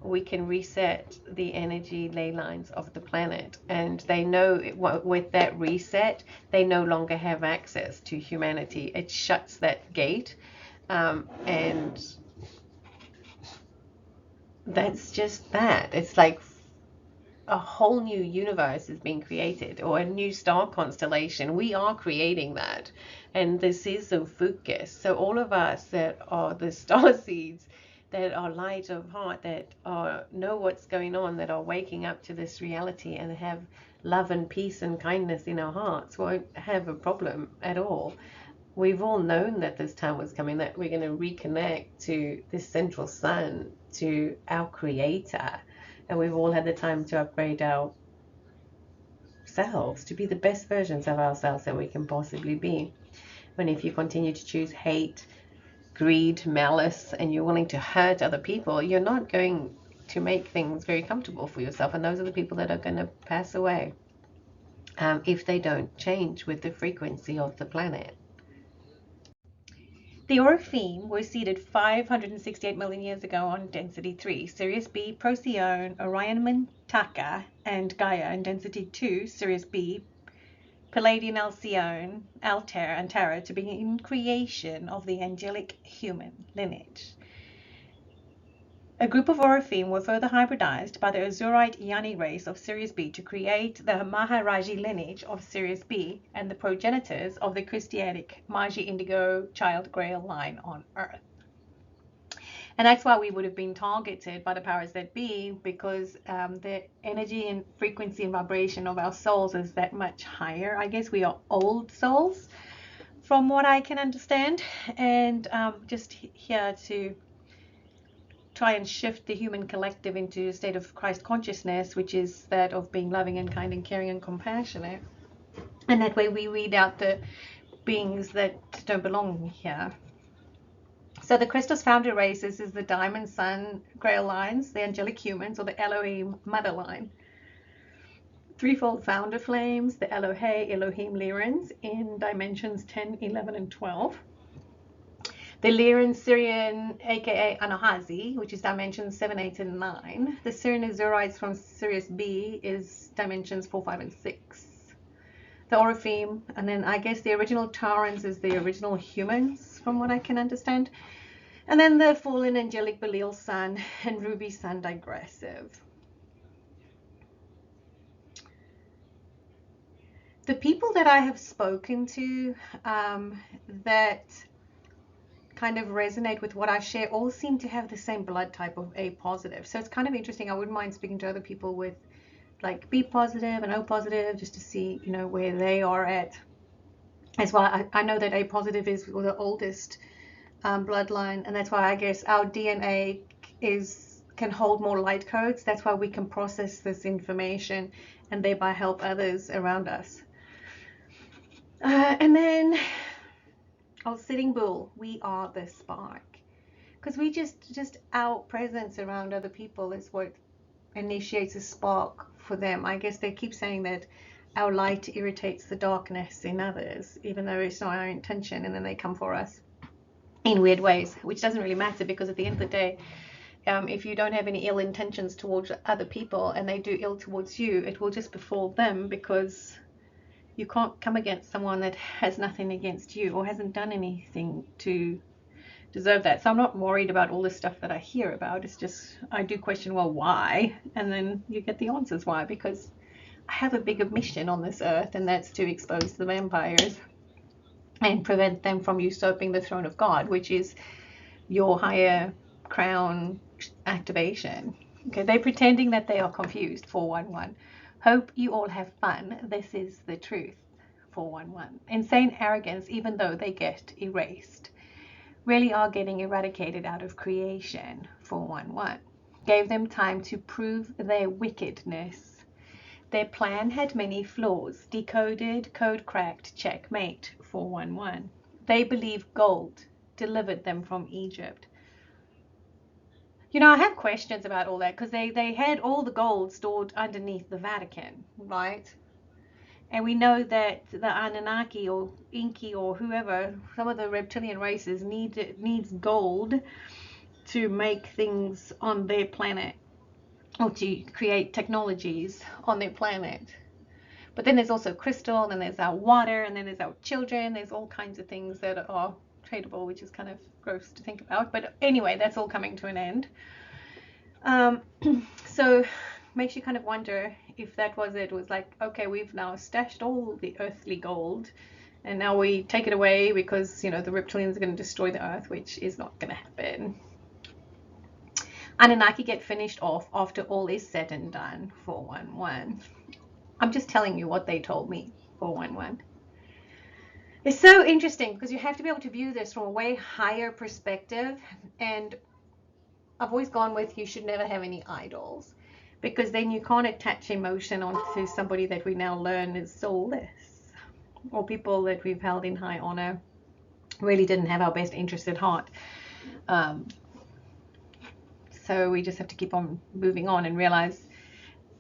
we can reset the energy ley lines of the planet. And they know with that reset, they no longer have access to humanity. It shuts that gate. And that's just that. It's like a whole new universe is being created, or a new star constellation. We are creating that, and this is so focus. So all of us that are the star seeds, that are light of heart, that know what's going on, that are waking up to this reality and have love and peace and kindness in our hearts, won't have a problem at all. We've all known that this time was coming, that we're going to reconnect to this central sun, to our creator. And we've all had the time to upgrade ourselves to be the best versions of ourselves that we can possibly be. When if you continue to choose hate, greed, malice, and you're willing to hurt other people, you're not going to make things very comfortable for yourself. And those are the people that are going to pass away if they don't change with the frequency of the planet. The Orifeme were seeded 568 million years ago on density 3, Sirius B, Procyon, Orion Mintaka, and Gaia in density 2, Sirius B, Palladian Alcyone, Altair, and Terra to begin creation of the angelic human lineage. A group of Orophim were further hybridized by the Azurite Yanni race of Sirius B to create the Maharaji lineage of Sirius B and the progenitors of the Christianic Magi Indigo Child Grail line on Earth. And that's why we would have been targeted by the powers that be, because the energy and frequency and vibration of our souls is that much higher. I guess we are old souls, from what I can understand, and just here to try and shift the human collective into a state of Christ consciousness, which is that of being loving and kind and caring and compassionate. And that way we weed out the beings that don't belong here. So the Christos founder races is the Diamond Sun Grail lines, the Angelic Humans, or the Elohim Mother line. Threefold founder flames, the Elohe, Elohim Lyrans, in dimensions 10, 11, and 12. The Lyran Syrian, aka Anahazi, which is dimensions 7, 8, and 9. The Syrian Azurites from Sirius B is dimensions 4, 5, and 6. The Orophim, and then I guess the original Taurans is the original humans, from what I can understand. And then the fallen angelic Belial Sun and Ruby Sun digressive. The people that I have spoken to that kind of resonate with what I share all seem to have the same blood type of A positive. So it's kind of interesting. I wouldn't mind speaking to other people with like B positive and O positive just to see, you know, where they are at. As well, I know that A positive is the oldest bloodline, and that's why I guess our DNA can hold more light codes. That's why we can process this information and thereby help others around us. And then Sitting Bull, we are the spark, because we just our presence around other people is what initiates a spark for them. I guess they keep saying that our light irritates the darkness in others, even though it's not our intention, and then they come for us in weird ways, which doesn't really matter, because at the end of the day, if you don't have any ill intentions towards other people and they do ill towards you, it will just befall them, because you can't come against someone that has nothing against you or hasn't done anything to deserve that. So I'm not worried about all the stuff that I hear about. It's just I do question, well, why? And then you get the answers why, because I have a bigger mission on this earth, and that's to expose the vampires and prevent them from usurping the throne of God, which is your higher crown activation. Okay, they're pretending that they are confused, 411. Hope you all have fun. This is the truth, 411. Insane arrogance, even though they get erased, really are getting eradicated out of creation, 411. Gave them time to prove their wickedness. Their plan had many flaws. Decoded, code cracked, checkmate, 411. They believe gold delivered them from Egypt. You know, I have questions about all that, because they had all the gold stored underneath the Vatican, right? And we know that the Anunnaki or Inky or whoever, some of the reptilian races needs gold to make things on their planet, or to create technologies on their planet. But then there's also crystal, and then there's our water, and then there's our children. There's all kinds of things that are tradable, which is kind of gross to think about. But anyway, that's all coming to an end. So makes you kind of wonder if that was it. It was like, okay, we've now stashed all the earthly gold, and now we take it away because, you know, the reptilians are going to destroy the earth, which is not going to happen. Anunnaki get finished off after all is said and done, 411. I'm just telling you what they told me, 411. It's so interesting, because you have to be able to view this from a way higher perspective. And I've always gone with, you should never have any idols, because then you can't attach emotion onto somebody that we now learn is soulless, or people that we've held in high honor really didn't have our best interest at heart. So we just have to keep on moving on and realize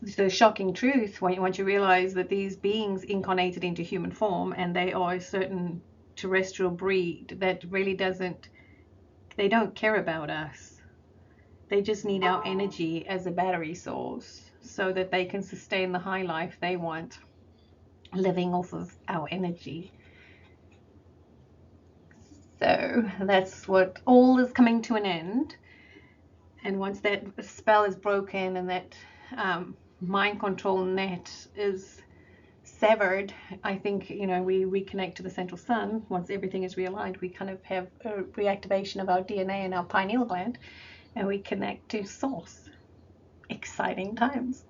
the shocking truth once you realize that these beings incarnated into human form, and they are a certain terrestrial breed that really they don't care about us. They just need our energy as a battery source so that they can sustain the high life they want, living off of our energy. So that's what all is coming to an end. And once that spell is broken and that mind control net is severed, I think, we reconnect to the central sun. Once everything is realigned, we kind of have a reactivation of our DNA and our pineal gland, and we connect to source. Exciting times.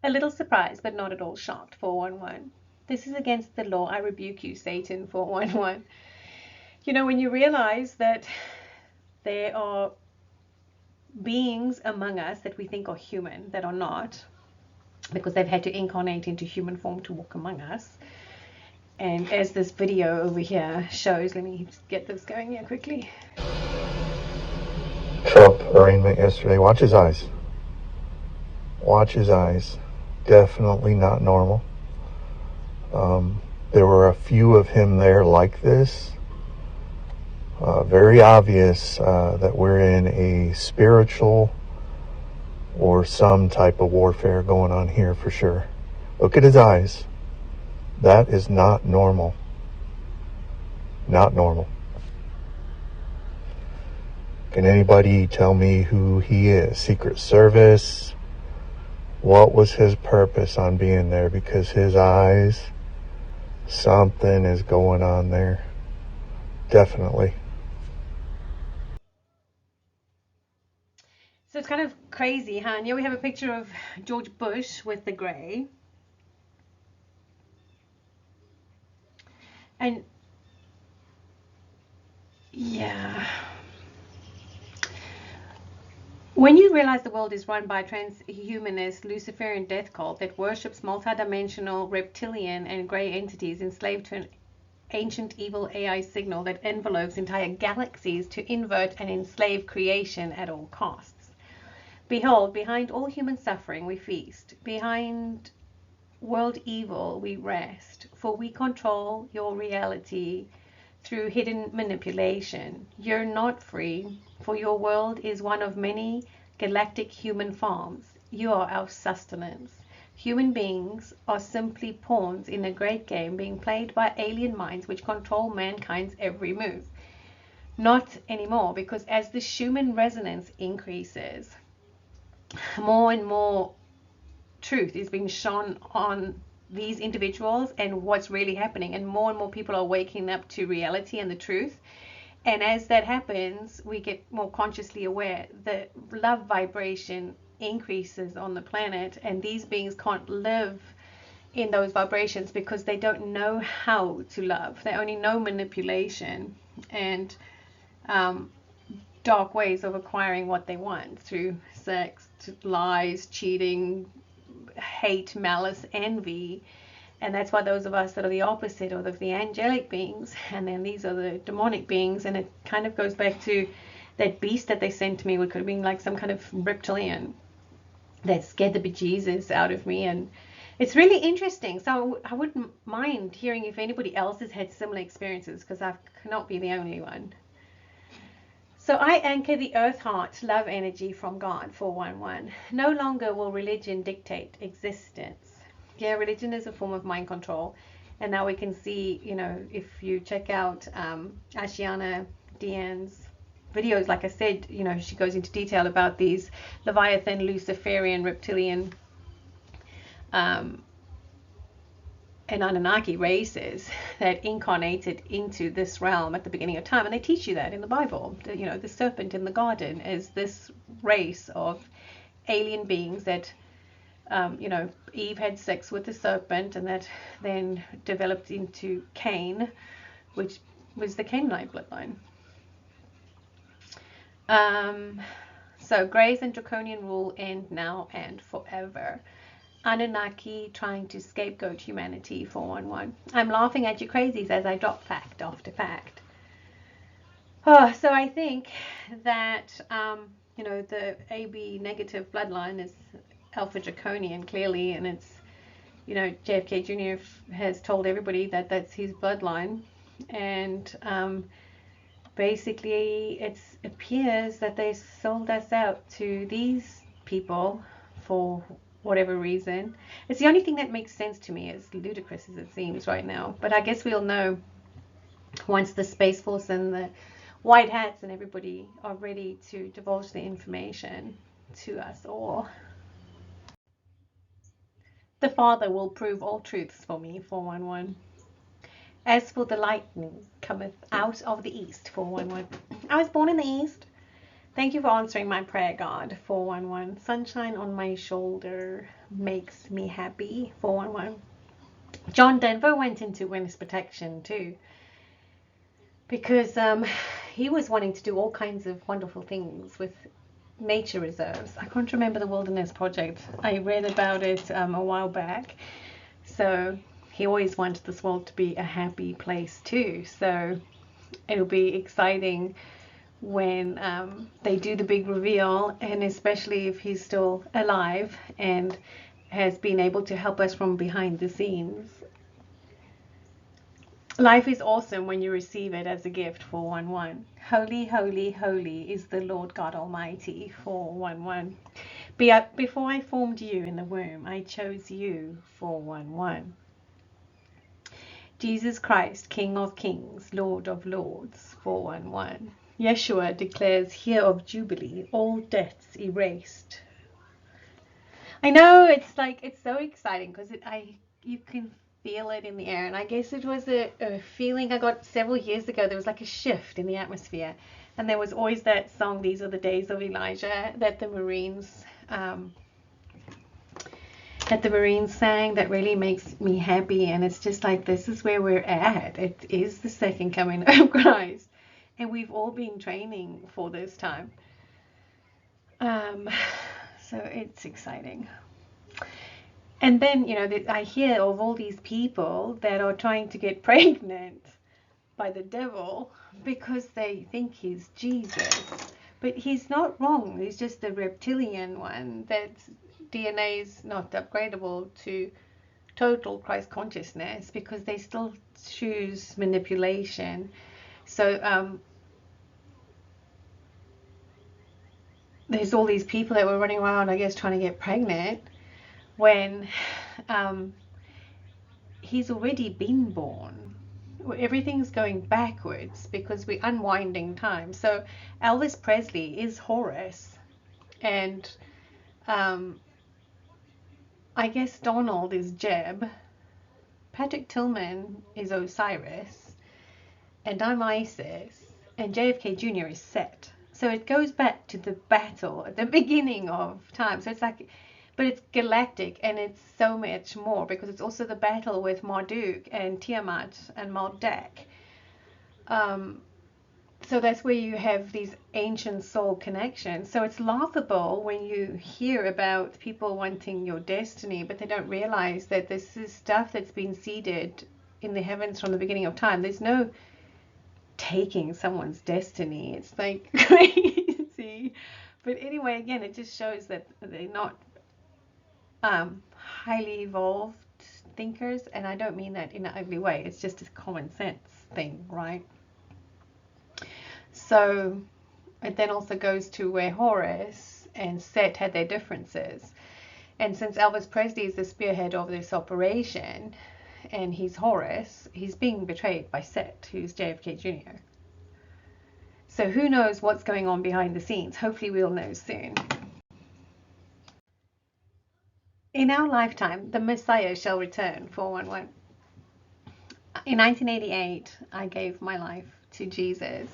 A little surprised, but not at all shocked. 411. This is against the law. I rebuke you, Satan. 411. When you realize that there are beings among us that we think are human that are not, because they've had to incarnate into human form to walk among us. And as this video over here shows, let me just get this going here quickly. Trump arraignment yesterday. Watch his eyes. Watch his eyes. Definitely not normal. There were a few of him there like this. Very obvious that we're in a spiritual or some type of warfare going on here for sure. Look at his eyes. That is not normal. Not normal. Can anybody tell me who he is? Secret Service? What was his purpose on being there? Because his eyes, something is going on there. Definitely. So it's kind of crazy, huh? And here we have a picture of George Bush with the gray. And yeah. When you realize the world is run by a transhumanist Luciferian death cult that worships multidimensional reptilian and gray entities enslaved to an ancient evil AI signal that envelopes entire galaxies to invert and enslave creation at all costs. Behold, behind all human suffering we feast, behind world evil we rest, for we control your reality through hidden manipulation. You're not free, for your world is one of many galactic human farms. You are our sustenance. Human beings are simply pawns in a great game being played by alien minds which control mankind's every move. Not anymore, because as the Schumann resonance increases, more and more truth is being shone on these individuals and what's really happening, and more people are waking up to reality and the truth. And as that happens, we get more consciously aware. The love vibration increases on the planet, and these beings can't live in those vibrations because they don't know how to love. They only know manipulation and dark ways of acquiring what they want through sex, lies, cheating, hate, malice, envy. And that's why those of us that are the opposite are the angelic beings, and then these are the demonic beings. And it kind of goes back to that beast that they sent to me, which could have been like some kind of reptilian that scared the bejesus out of me. And it's really interesting. So I wouldn't mind hearing if anybody else has had similar experiences, because I cannot be the only one. So I anchor the earth heart love energy from God, 411. No longer will religion dictate existence. Yeah, religion is a form of mind control. And now we can see, if you check out Ashiana Deanne's videos, like I said, she goes into detail about these Leviathan, Luciferian, reptilian, and Anunnaki races that incarnated into this realm at the beginning of time. And they teach you that in the Bible. The serpent in the garden is this race of alien beings that, Eve had sex with the serpent, and that then developed into Cain, which was the Canaanite bloodline. So grace and draconian rule end now and forever. Anunnaki trying to scapegoat humanity, 411. I'm laughing at you crazies as I drop fact after fact. So I think that, the AB negative bloodline is Alpha Draconian, clearly, and it's, JFK Jr. has told everybody that that's his bloodline. And basically it appears that they sold us out to these people for whatever reason. It's the only thing that makes sense to me, as ludicrous as it seems right now. But I guess we'll know once the Space Force and the white hats and everybody are ready to divulge the information to us all. The Father will prove all truths for me, 411. As for the lightning cometh out of the east, 411. I was born in the east. Thank you for answering my prayer, God, 411. Sunshine on my shoulder makes me happy, 411. John Denver went into witness protection too, because he was wanting to do all kinds of wonderful things with nature reserves. I can't remember the Wilderness Project. I read about it a while back. So he always wanted this world to be a happy place too. So it'll be exciting when they do the big reveal, and especially if he's still alive and has been able to help us from behind the scenes. Life is awesome when you receive it as a gift, 411. Holy, holy, holy is the Lord God Almighty, 411. Before I formed you in the womb, I chose you, 411. Jesus Christ, King of Kings, Lord of Lords, 411. Yeshua declares year of Jubilee, all debts erased. I know, it's so exciting because you can feel it in the air, and I guess it was a feeling I got several years ago. There was like a shift in the atmosphere, and there was always that song, These Are the Days of Elijah, that the Marines sang, that really makes me happy. And it's just like, this is where we're at. It is the second coming of Christ, and we've all been training for this time. So it's exciting. And then, I hear of all these people that are trying to get pregnant by the devil because they think he's Jesus. But he's not wrong. He's just a reptilian one that's DNA is not upgradable to total Christ consciousness, because they still choose manipulation. So there's all these people that were running around, I guess, trying to get pregnant when he's already been born. Everything's going backwards because we're unwinding time. So Elvis Presley is Horus, and I guess Donald is Jeb, Patrick Tillman is Osiris, and I'm Isis, and JFK Jr. is Set. So it goes back to the battle at the beginning of time. So it's like, but it's galactic, and it's so much more, because it's also the battle with Marduk and Tiamat and Marduk. So that's where you have these ancient soul connections. So it's laughable when you hear about people wanting your destiny, but they don't realize that this is stuff that's been seeded in the heavens from the beginning of time. There's no taking someone's destiny. It's like crazy. But anyway, again, it just shows that they're not highly evolved thinkers, and I don't mean that in an ugly way. It's just a common sense thing, right? So it then also goes to where Horus and Set had their differences. And since Elvis Presley is the spearhead of this operation, and he's Horus, he's being betrayed by Set, who's JFK Jr. So who knows what's going on behind the scenes? Hopefully we'll know soon. In our lifetime, the Messiah shall return, 411. In 1988, I gave my life to Jesus,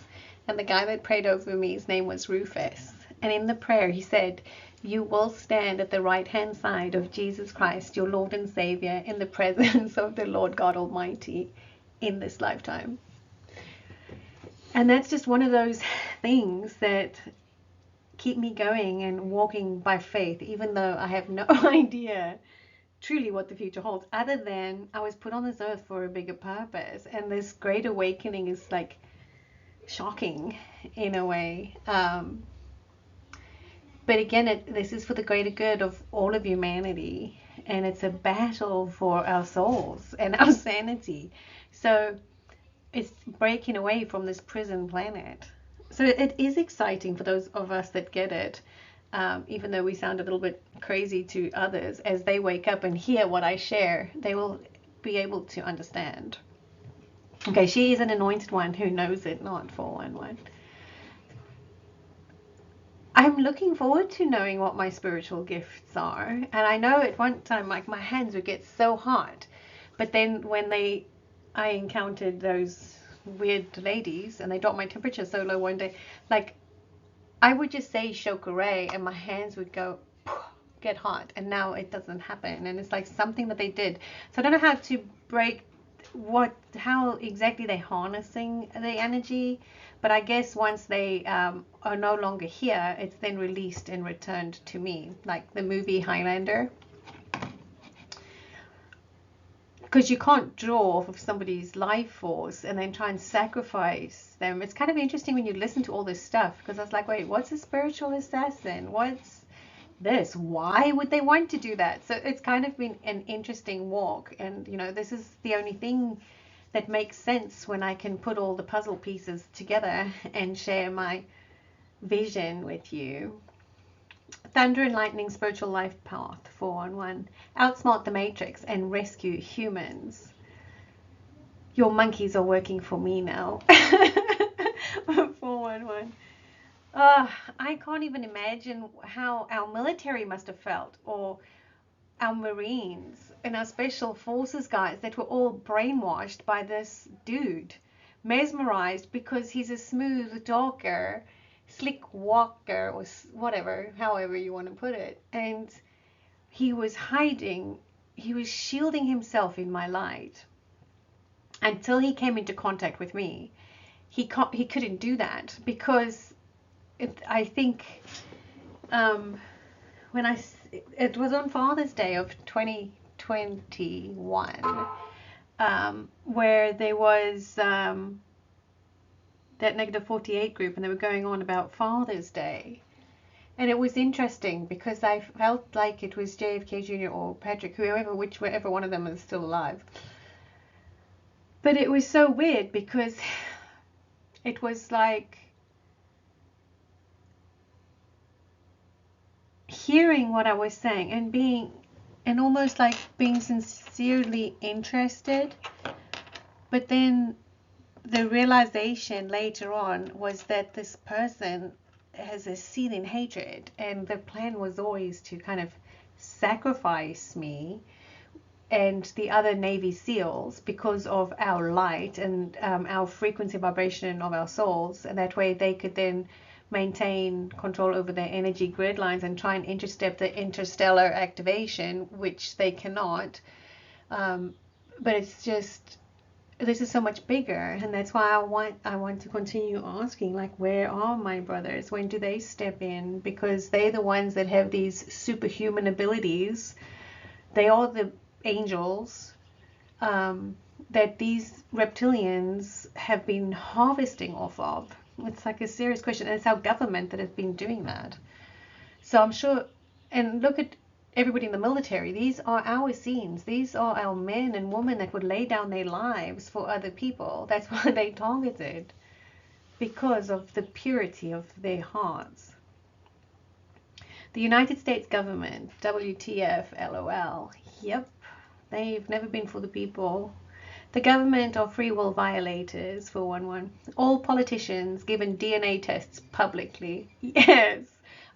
and the guy that prayed over me, his name was Rufus. And in the prayer, he said, "You will stand at the right-hand side of Jesus Christ, your Lord and Savior, in the presence of the Lord God Almighty in this lifetime." And that's just one of those things that keep me going and walking by faith, even though I have no idea truly what the future holds, other than I was put on this earth for a bigger purpose. And this great awakening is like shocking in a way. But again, this is for the greater good of all of humanity, and it's a battle for our souls and our sanity. So it's breaking away from this prison planet. So it is exciting for those of us that get it, even though we sound a little bit crazy to others. As they wake up and hear what I share, they will be able to understand. Okay, she is an anointed one who knows it, not 411. I'm looking forward to knowing what my spiritual gifts are. And I know at one time, like, my hands would get so hot. But then when I encountered those weird ladies and they dropped my temperature so low one day, like, I would just say shokare and my hands would go get hot, and now it doesn't happen, and it's like something that they did. So I don't know how to break how exactly they're harnessing the energy, but I guess once they are no longer here, it's then released and returned to me, like the movie Highlander. Because you can't draw off of somebody's life force and then try and sacrifice them. It's kind of interesting when you listen to all this stuff, because I was like, wait, what's a spiritual assassin? What's this? Why would they want to do that? So it's kind of been an interesting walk. And, you know, this is the only thing that makes sense when I can put all the puzzle pieces together and share my vision with you. Thunder and Lightning Spiritual Life Path 411. Outsmart the Matrix and rescue humans. Your monkeys are working for me now. 411. I can't even imagine how our military must have felt, or our Marines and our Special Forces guys that were all brainwashed by this dude, mesmerized because he's a smooth talker, slick walker, or whatever, however you want to put it. And he was shielding himself in my light until he came into contact with me. He couldn't do that because I think it was on Father's Day of 2021, where there was that negative 48 group, and they were going on about Father's Day. And it was interesting because I felt like it was JFK Jr. or Patrick, whichever one of them is still alive. But it was so weird because it was like hearing what I was saying and almost like being sincerely interested. But then the realization later on was that this person has a seething hatred, and the plan was always to kind of sacrifice me and the other Navy SEALs because of our light and our frequency vibration of our souls, and that way they could then maintain control over their energy grid lines and try and intercept the interstellar activation, which they cannot. But it's just, this is so much bigger, and that's why I want to continue asking, like, where are my brothers? When do they step in? Because they're the ones that have these superhuman abilities. They are the angels that these reptilians have been harvesting off of. It's like a serious question, and it's our government that has been doing that. So I'm sure, and look at everybody in the military. These are our scenes. These are our men and women that would lay down their lives for other people. That's why they targeted, because of the purity of their hearts. The United States government, WTF, LOL. Yep, they've never been for the people. The government are free will violators, 411. All politicians given DNA tests publicly. Yes,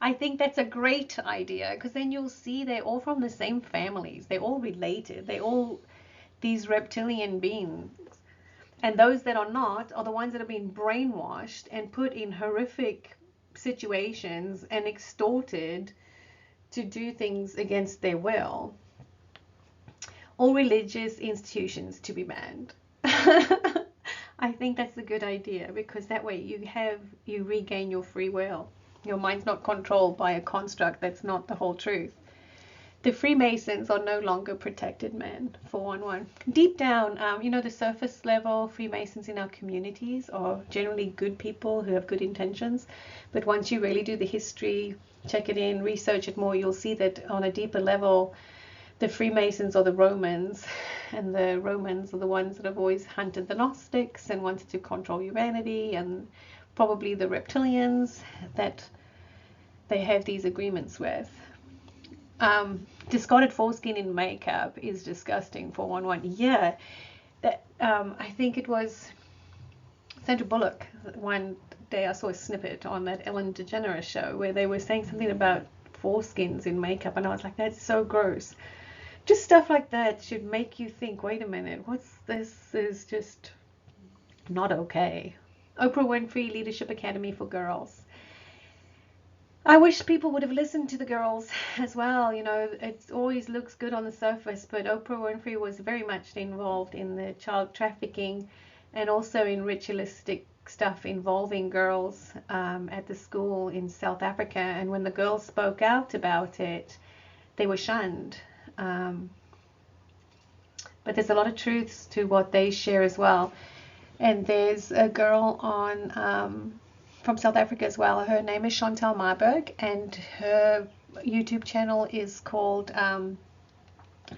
I think that's a great idea, because then you'll see they're all from the same families. They're all related. They're all these reptilian beings. And those that are not are the ones that have been brainwashed and put in horrific situations and extorted to do things against their will. All religious institutions to be banned. I think that's a good idea, because that way you regain your free will. Your mind's not controlled by a construct that's not the whole truth. The Freemasons are no longer protected men, 411. Deep down, the surface level Freemasons in our communities are generally good people who have good intentions. But once you really do the history, check it in, research it more, you'll see that on a deeper level, the Freemasons are the Romans, and the Romans are the ones that have always hunted the Gnostics and wanted to control humanity, and probably the reptilians that they have these agreements with. Discarded foreskin in makeup is disgusting, 411. Yeah, that I think it was Sandra Bullock one day I saw a snippet on that Ellen DeGeneres show where they were saying something about foreskins in makeup, and I was like, that's so gross. Just stuff like that should make you think, wait a minute, what's this? Is just not okay. Oprah Winfrey Leadership Academy for Girls. I wish people would have listened to the girls as well. You know, it always looks good on the surface, but Oprah Winfrey was very much involved in the child trafficking and also in ritualistic stuff involving girls at the school in South Africa. And when the girls spoke out about it, they were shunned. But there's a lot of truths to what they share as well. And there's a girl on from South Africa as well. Her name is Chantal Marburg, and her YouTube channel is called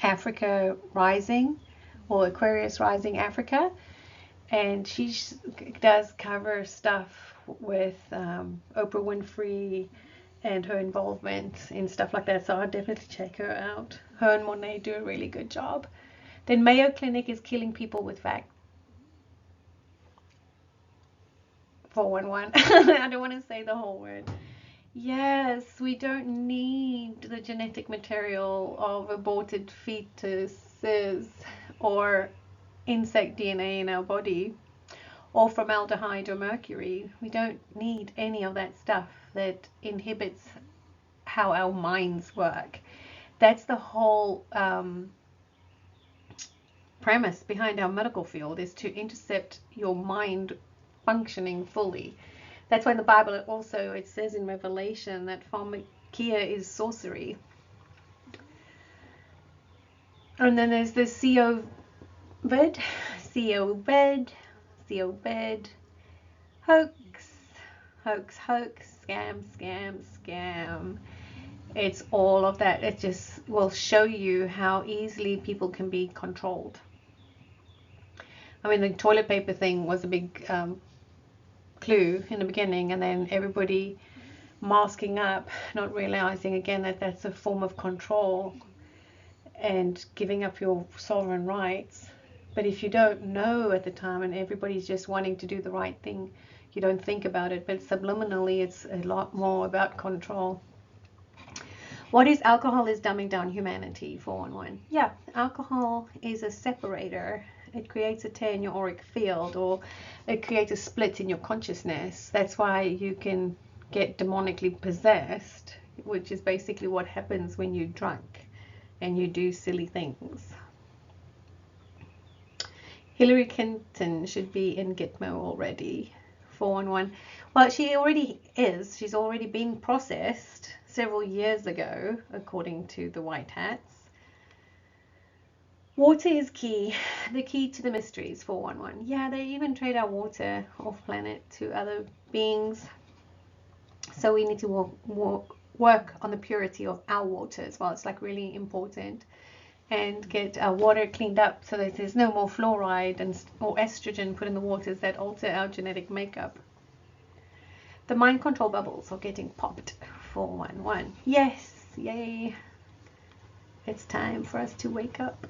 Africa Rising, or Aquarius Rising Africa. And she does cover stuff with Oprah Winfrey and her involvement in stuff like that. So I'll definitely check her out. Her and Monet do a really good job. Then Mayo Clinic is killing people with vaccines. 411. I don't want to say the whole word. Yes, we don't need the genetic material of aborted fetuses or insect DNA in our body, or formaldehyde or mercury. We don't need any of that stuff that inhibits how our minds work. That's the whole premise behind our medical field, is to intercept your mind functioning fully. That's why the Bible also, it says in Revelation that pharmakia is sorcery. And then there's the COVID, hoax, scam. It's all of that. It just will show you how easily people can be controlled. I mean, the toilet paper thing was a big clue in the beginning, and then everybody masking up, not realizing again that that's a form of control and giving up your sovereign rights. But if you don't know at the time and everybody's just wanting to do the right thing, you don't think about it. But subliminally, it's a lot more about control. What is alcohol? Is dumbing down humanity, 411. Yeah, alcohol is a separator. It creates a tear in your auric field, or it creates a split in your consciousness. That's why you can get demonically possessed, which is basically what happens when you're drunk and you do silly things. Hillary Clinton should be in Gitmo already, 411. Well, she already is. She's already been processed several years ago, according to the White Hats. Water is key, the key to the mysteries, 411. Yeah, they even trade our water off planet to other beings. So we need to work on the purity of our water as well. It's like really important. And get our water cleaned up so that there's no more fluoride or estrogen put in the waters that alter our genetic makeup. The mind control bubbles are getting popped, 411. Yes, yay. It's time for us to wake up.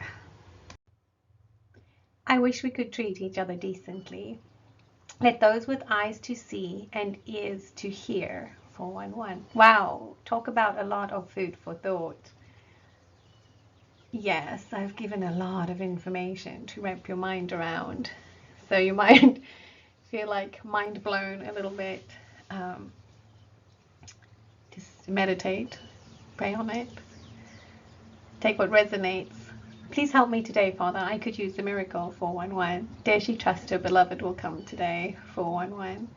I wish we could treat each other decently. Let those with eyes to see and ears to hear, 411. Wow, talk about a lot of food for thought. Yes, I've given a lot of information to wrap your mind around. So you might feel like mind blown a little bit. Just meditate, pray on it, take what resonates. Please help me today, Father. I could use a miracle, 411. Dare she trust her beloved will come today, 411.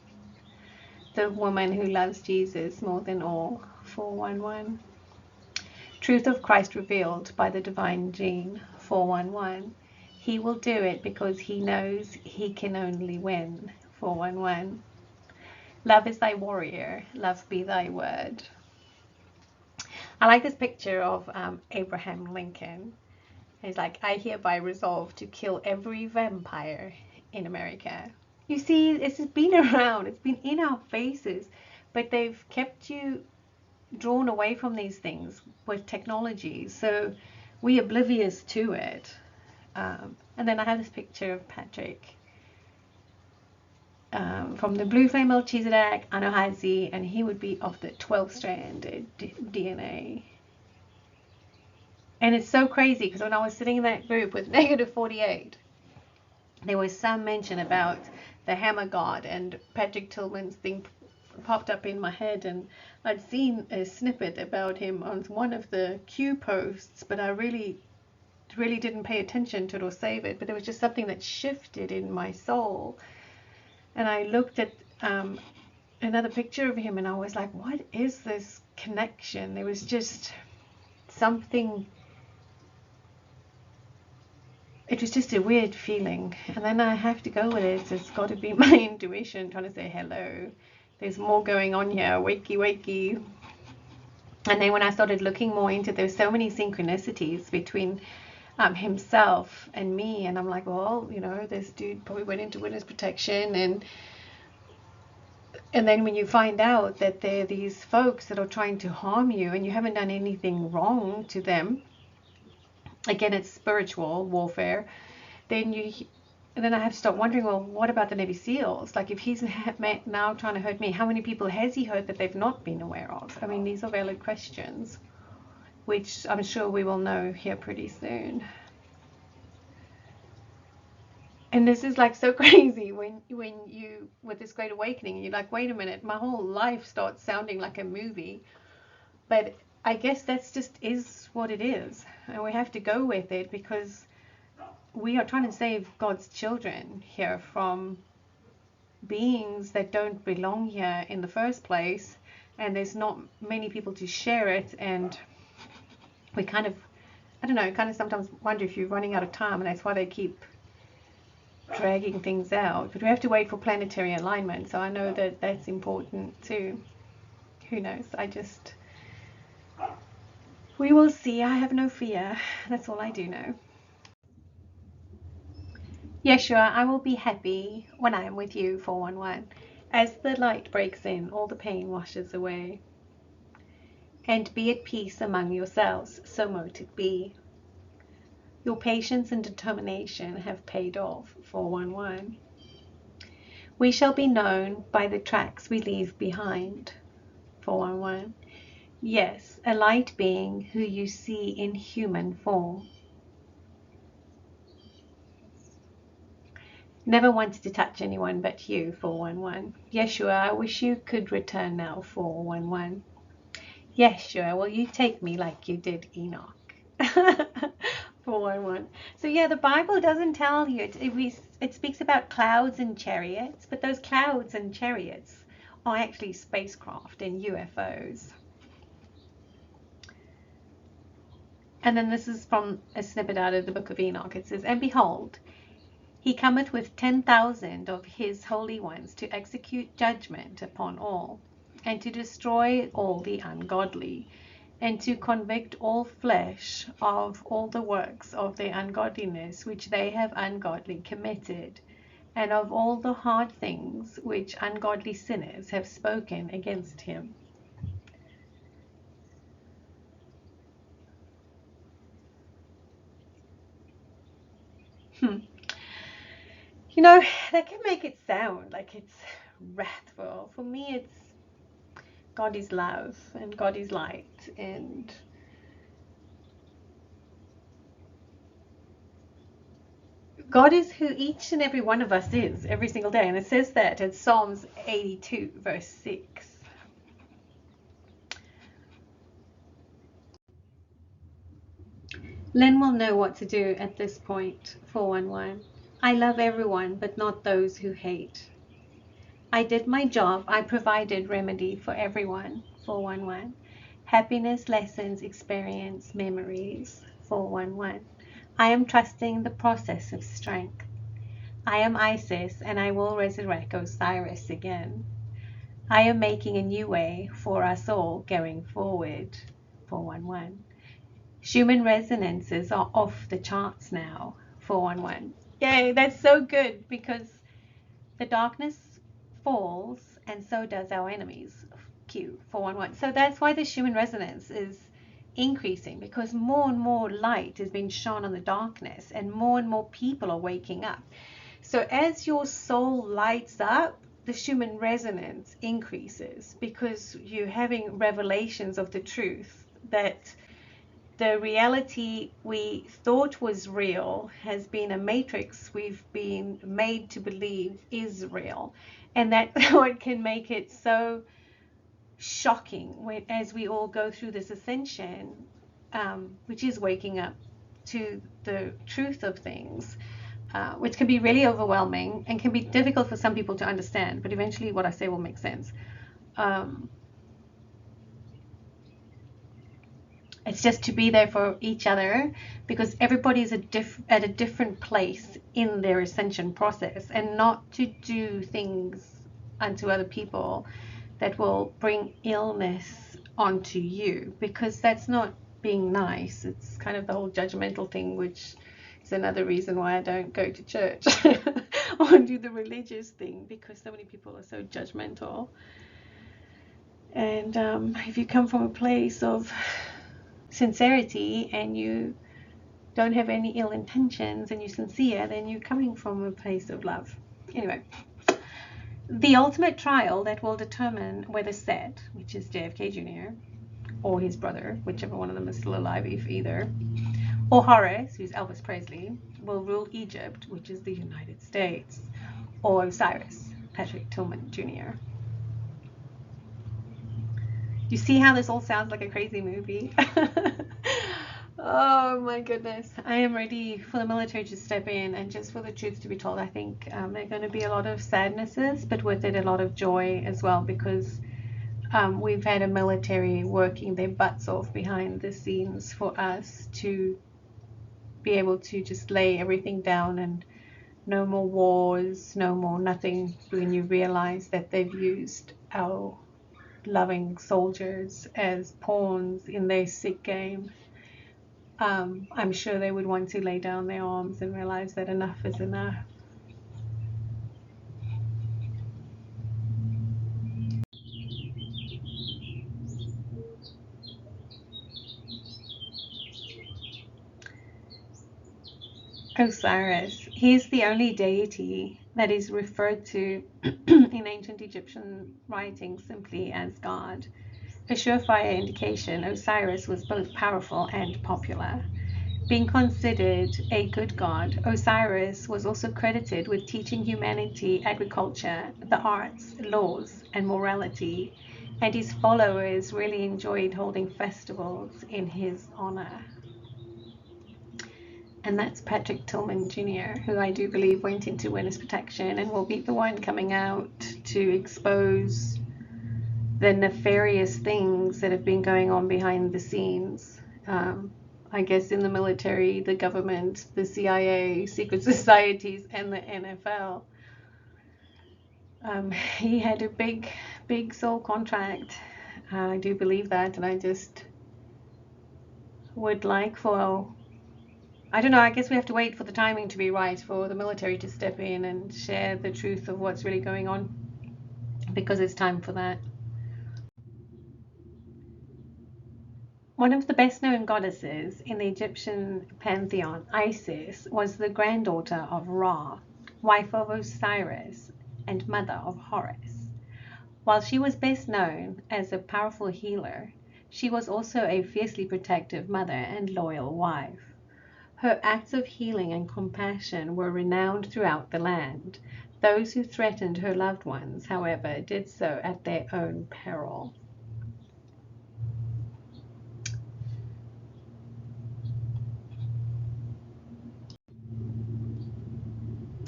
The woman who loves Jesus more than all, 411. Truth of Christ revealed by the divine gene, 411. He will do it because he knows he can only win, 411. Love is thy warrior, love be thy word. I like this picture of Abraham Lincoln. He's like, I hereby resolve to kill every vampire in America. You see, this has been around, it's been in our faces, but they've kept you drawn away from these things with technology, so we're oblivious to it. And then I have this picture of Patrick. from the blue flame Melchizedek, Anohazi, and he would be of the 12-stranded DNA. And it's so crazy because when I was sitting in that group with -48, there was some mention about the hammer god, and Patrick Tillman's thing popped up in my head, and I'd seen a snippet about him on one of the Q posts, but I really didn't pay attention to it or save it. But there was just something that shifted in my soul, and I looked at another picture of him, and I was like, what is this connection? There was just something. It was just a weird feeling, and then I have to go with it. It's got to be my intuition trying to say hello. There's more going on here. Wakey, wakey. And then when I started looking more into, there's so many synchronicities between himself and me, and I'm like, well, you know, this dude probably went into witness protection, and then when you find out that there are these folks that are trying to harm you, and you haven't done anything wrong to them. Again, it's spiritual warfare. Then I have to start wondering, well, what about the Navy SEALs? Like, if he's now trying to hurt me, how many people has he hurt that they've not been aware of? I mean, these are valid questions, which I'm sure we will know here pretty soon. And this is like so crazy when you, with this great awakening, you're like, wait a minute, my whole life starts sounding like a movie. But I guess that's just is what it is, and we have to go with it, because we are trying to save God's children here from beings that don't belong here in the first place, and there's not many people to share it, and we kind of, I don't know, kind of sometimes wonder if you're running out of time, and that's why they keep dragging things out. But we have to wait for planetary alignment, so I know that that's important too. Who knows? We will see. I have no fear. That's all I do know. Yeshua, I will be happy when I am with you, 411. As the light breaks in, all the pain washes away. And be at peace among yourselves, so mote it be. Your patience and determination have paid off, 411. We shall be known by the tracks we leave behind, 411. Yes, a light being who you see in human form. Never wanted to touch anyone but you, 411. Yeshua, I wish you could return now, 411. Yeshua, will you take me like you did Enoch? 411. So yeah, the Bible doesn't tell you. It speaks about clouds and chariots, but those clouds and chariots are actually spacecraft and UFOs. And then this is from a snippet out of the book of Enoch. It says, and behold, he cometh with 10,000 of his holy ones to execute judgment upon all, and to destroy all the ungodly, and to convict all flesh of all the works of their ungodliness which they have ungodly committed, and of all the hard things which ungodly sinners have spoken against him. You know, that can make it sound like it's wrathful. For me, it's God is love and God is light, and God is who each and every one of us is every single day. And it says that in Psalms 82 verse 6. Len will know what to do at this point, 411. I love everyone, but not those who hate. I did my job. I provided remedy for everyone, 411. Happiness, lessons, experience, memories, 411. I am trusting the process of strength. I am Isis, and I will resurrect Osiris again. I am making a new way for us all going forward, 411. Human resonances are off the charts now, 411. Yay, that's so good, because the darkness falls and so does our enemies, Q, 411. So that's why the human resonance is increasing, because more and more light is being shone on the darkness, and more people are waking up. So as your soul lights up, the Schumann resonance increases because you're having revelations of the truth that the reality we thought was real has been a matrix we've been made to believe is real. And that's what can make it so shocking as we all go through this ascension, which is waking up to the truth of things, which can be really overwhelming and can be difficult for some people to understand, but eventually what I say will make sense. It's just to be there for each other, because everybody is at a different place in their ascension process, and not to do things unto other people that will bring illness onto you, because that's not being nice. It's kind of the whole judgmental thing, which is another reason why I don't go to church or do the religious thing, because so many people are so judgmental. And if you come from a place of sincerity and you don't have any ill intentions and you're sincere, then you're coming from a place of love. Anyway, the ultimate trial that will determine whether Seth, which is JFK Jr., or his brother, whichever one of them is still alive, if either, or Horus, who's Elvis Presley, will rule Egypt, which is the United States, or Osiris, Patrick Tillman Jr. You see how this all sounds like a crazy movie? Oh my goodness. I am ready for the military to step in and just for the truth to be told. I think there are going to be a lot of sadnesses, but with it a lot of joy as well, because we've had a military working their butts off behind the scenes for us to be able to just lay everything down, and no more wars, no more nothing, when you realize that they've used our loving soldiers as pawns in their sick game. I'm sure they would want to lay down their arms and realize that enough is enough. Osiris, he is the only deity that is referred to in ancient Egyptian writings simply as God. A surefire indication Osiris was both powerful and popular. Being considered a good god, Osiris was also credited with teaching humanity agriculture, the arts, laws, and morality, and his followers really enjoyed holding festivals in his honor. And that's Patrick Tillman Jr., who I do believe went into witness protection and will be the one coming out to expose the nefarious things that have been going on behind the scenes. I guess in the military, the government, the CIA, secret societies, and the NFL. He had a big soul contract. I do believe that, and I just would like for, I don't know, I guess we have to wait for the timing to be right for the military to step in and share the truth of what's really going on, because it's time for that. One of the best-known goddesses in the Egyptian pantheon, Isis, was the granddaughter of Ra, wife of Osiris, and mother of Horus. While she was best known as a powerful healer, she was also a fiercely protective mother and loyal wife. Her acts of healing and compassion were renowned throughout the land. Those who threatened her loved ones, however, did so at their own peril.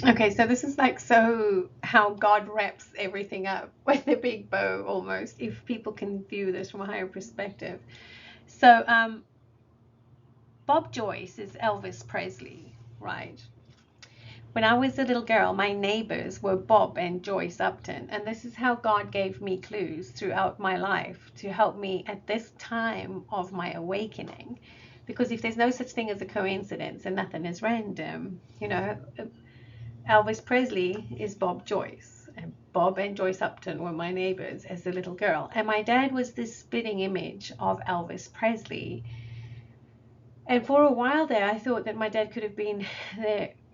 Okay, so this is like so how God wraps everything up with a big bow almost, if people can view this from a higher perspective. So Bob Joyce is Elvis Presley, right? When I was a little girl, my neighbors were Bob and Joyce Upton, and this is how God gave me clues throughout my life to help me at this time of my awakening. Because if there's no such thing as a coincidence and nothing is random, you know, Elvis Presley is Bob Joyce, and Bob and Joyce Upton were my neighbors as a little girl. And my dad was this spitting image of Elvis Presley. And for a while there, I thought that my dad could have been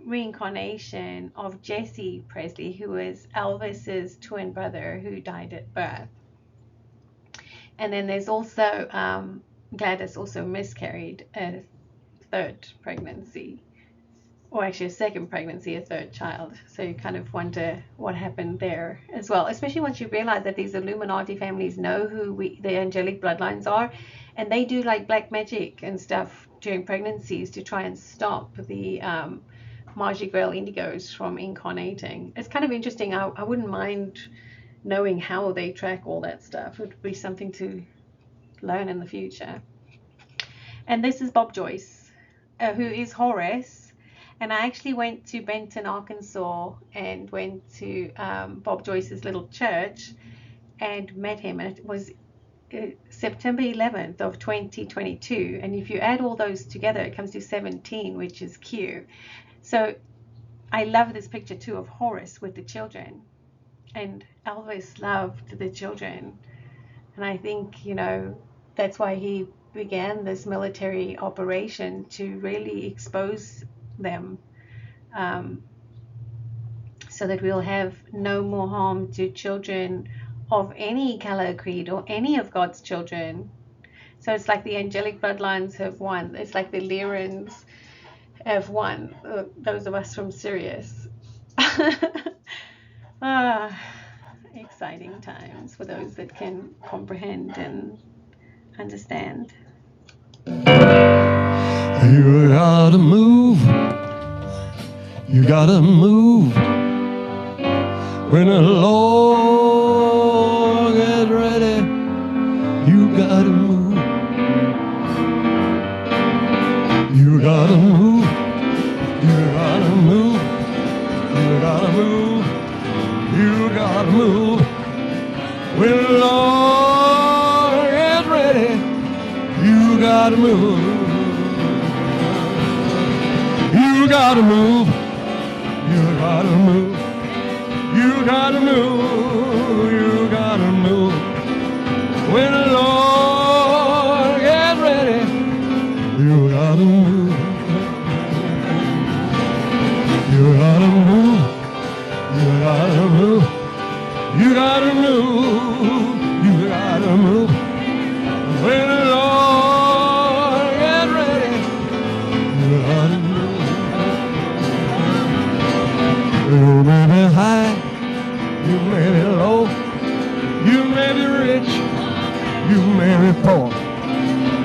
reincarnation of Jesse Presley, who was Elvis's twin brother who died at birth. And then there's also Gladys also miscarried a third pregnancy, or actually a second pregnancy, a third child. So you kind of wonder what happened there as well, especially once you realize that these Illuminati families know who the angelic bloodlines are, and they do like black magic and stuff during pregnancies to try and stop the Margie Grail indigos from incarnating. It's kind of interesting. I wouldn't mind knowing how they track all that stuff. It would be something to learn in the future. And this is Bob Joyce, who is Horace. And I actually went to Benton, Arkansas, and went to Bob Joyce's little church and met him. And it was September 11th of 2022. And if you add all those together, it comes to 17, which is Q. So I love this picture too of Horace with the children. And Elvis loved the children. And I think, you know, that's why he began this military operation, to really expose them, so that we'll have no more harm to children of any color, creed, or any of God's children. So it's like the angelic bloodlines have won. It's like the Lyrans have won, those of us from Sirius. Exciting times for those that can comprehend and understand. You gotta move. You gotta move. When the Lord gets ready, you gotta move. You gotta move. You gotta move. You gotta move. You gotta move. When the Lord gets ready, you gotta move. You gotta move. You gotta move. You gotta move. You gotta move. When the Lord gets ready, you gotta move. You gotta move. You gotta move. You gotta move. You gotta move. When the Lord gets ready, you gotta move. You may be high, you may be low, you may be rich, you may be poor,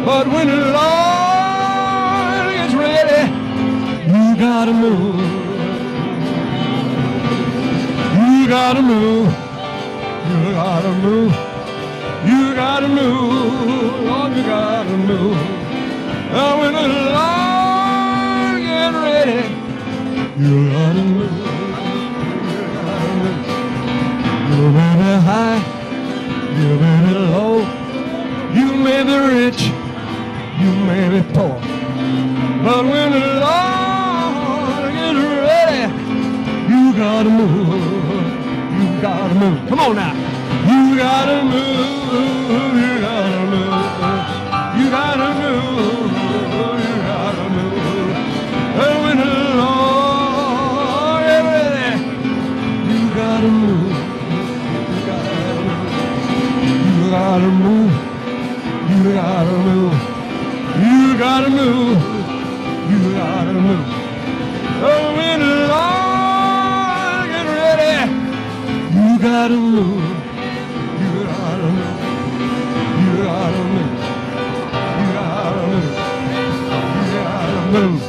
but when the Lord gets ready, you gotta move. You gotta move. You gotta move. You gotta move. Lord, you gotta move. And when the Lord gets ready, you gotta move. You may be high, you may be low, you may be rich, you may be poor, but when the Lord gets ready, you gotta move. You gotta move. Come on now. You gotta move. You gotta move. You gotta move. You gotta move. And when the Lord is ready, you gotta move. You gotta move. You gotta move. You gotta move. You gotta move. And when the Lord gets ready, you gotta move. You gotta move. You gotta move. You gotta move. You gotta move.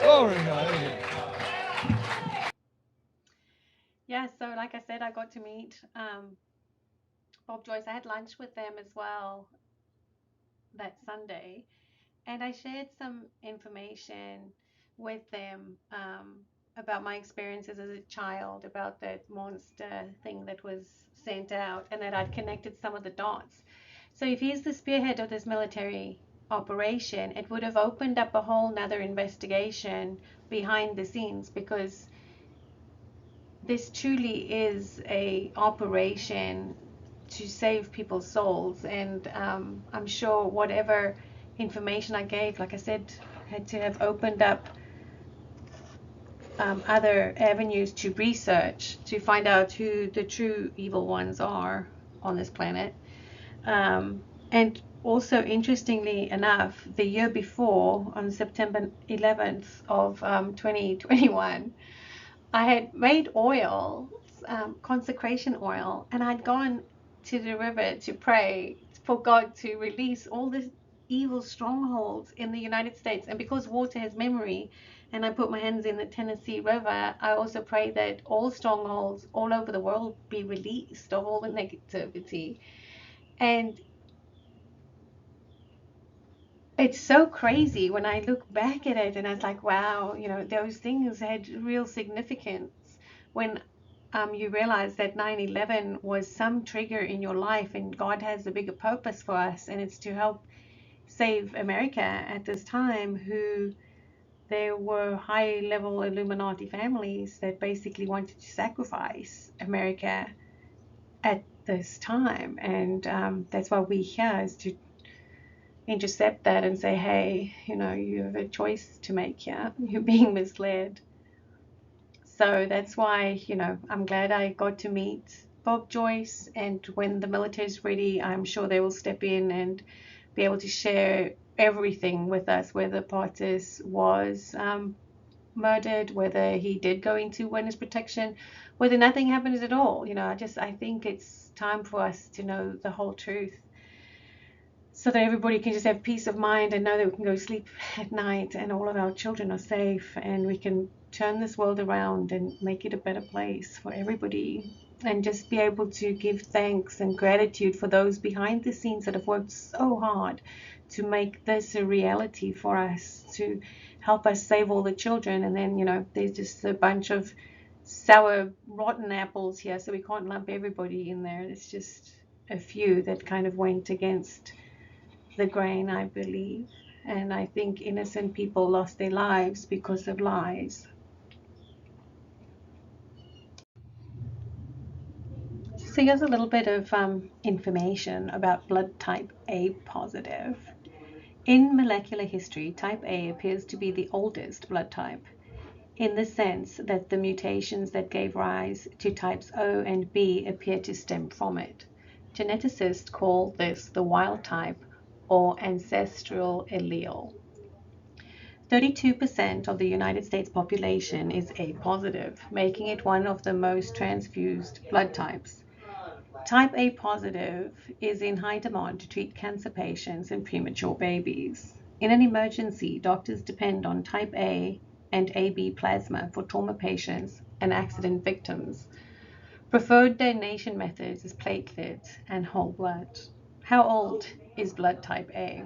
Glory to God. Yeah, so like I said, I got to meet Bob Joyce. I had lunch with them as well that Sunday, and I shared some information with them about my experiences as a child, about that monster thing that was sent out, and that I'd connected some of the dots. So if he's the spearhead of this military operation, it would have opened up a whole nother investigation behind the scenes, because this truly is a operation to save people's souls. And I'm sure whatever information I gave, like I said, had to have opened up other avenues to research to find out who the true evil ones are on this planet. And also, interestingly enough, the year before, on September 11th of 2021, I had made oil, consecration oil, and I'd gone to the river to pray for God to release all the evil strongholds in the United States. And because water has memory, and I put my hands in the Tennessee River, I also pray that all strongholds all over the world be released of all the negativity. And it's so crazy when I look back at it, and I was like, wow, you know, those things had real significance when you realize that 9/11 was some trigger in your life, and God has a bigger purpose for us, and it's to help save America at this time, who there were high-level Illuminati families that basically wanted to sacrifice America at this time. And that's why we're here, is to intercept that and say, hey, you know, you have a choice to make here. You're being misled. So that's why, you know, I'm glad I got to meet Bob Joyce, and when the military is ready, I'm sure they will step in and be able to share everything with us, whether Partis was murdered, whether he did go into witness protection, whether nothing happened at all. You know, I think it's time for us to know the whole truth, so that everybody can just have peace of mind and know that we can go sleep at night and all of our children are safe, and we can turn this world around and make it a better place for everybody, and just be able to give thanks and gratitude for those behind the scenes that have worked so hard to make this a reality for us, to help us save all the children. And then, you know, there's just a bunch of sour, rotten apples here, so we can't lump everybody in there. It's just a few that kind of went against the grain, I believe. And I think innocent people lost their lives because of lies. So here's a little bit of information about blood type A positive. In molecular history, type A appears to be the oldest blood type, in the sense that the mutations that gave rise to types O and B appear to stem from it. Geneticists call this the wild type or ancestral allele. 32% of the United States population is A positive, making it one of the most transfused blood types. Type A positive is in high demand to treat cancer patients and premature babies. In an emergency, doctors depend on type A and AB plasma for trauma patients and accident victims. Preferred donation methods is platelet and whole blood. How old is blood type A?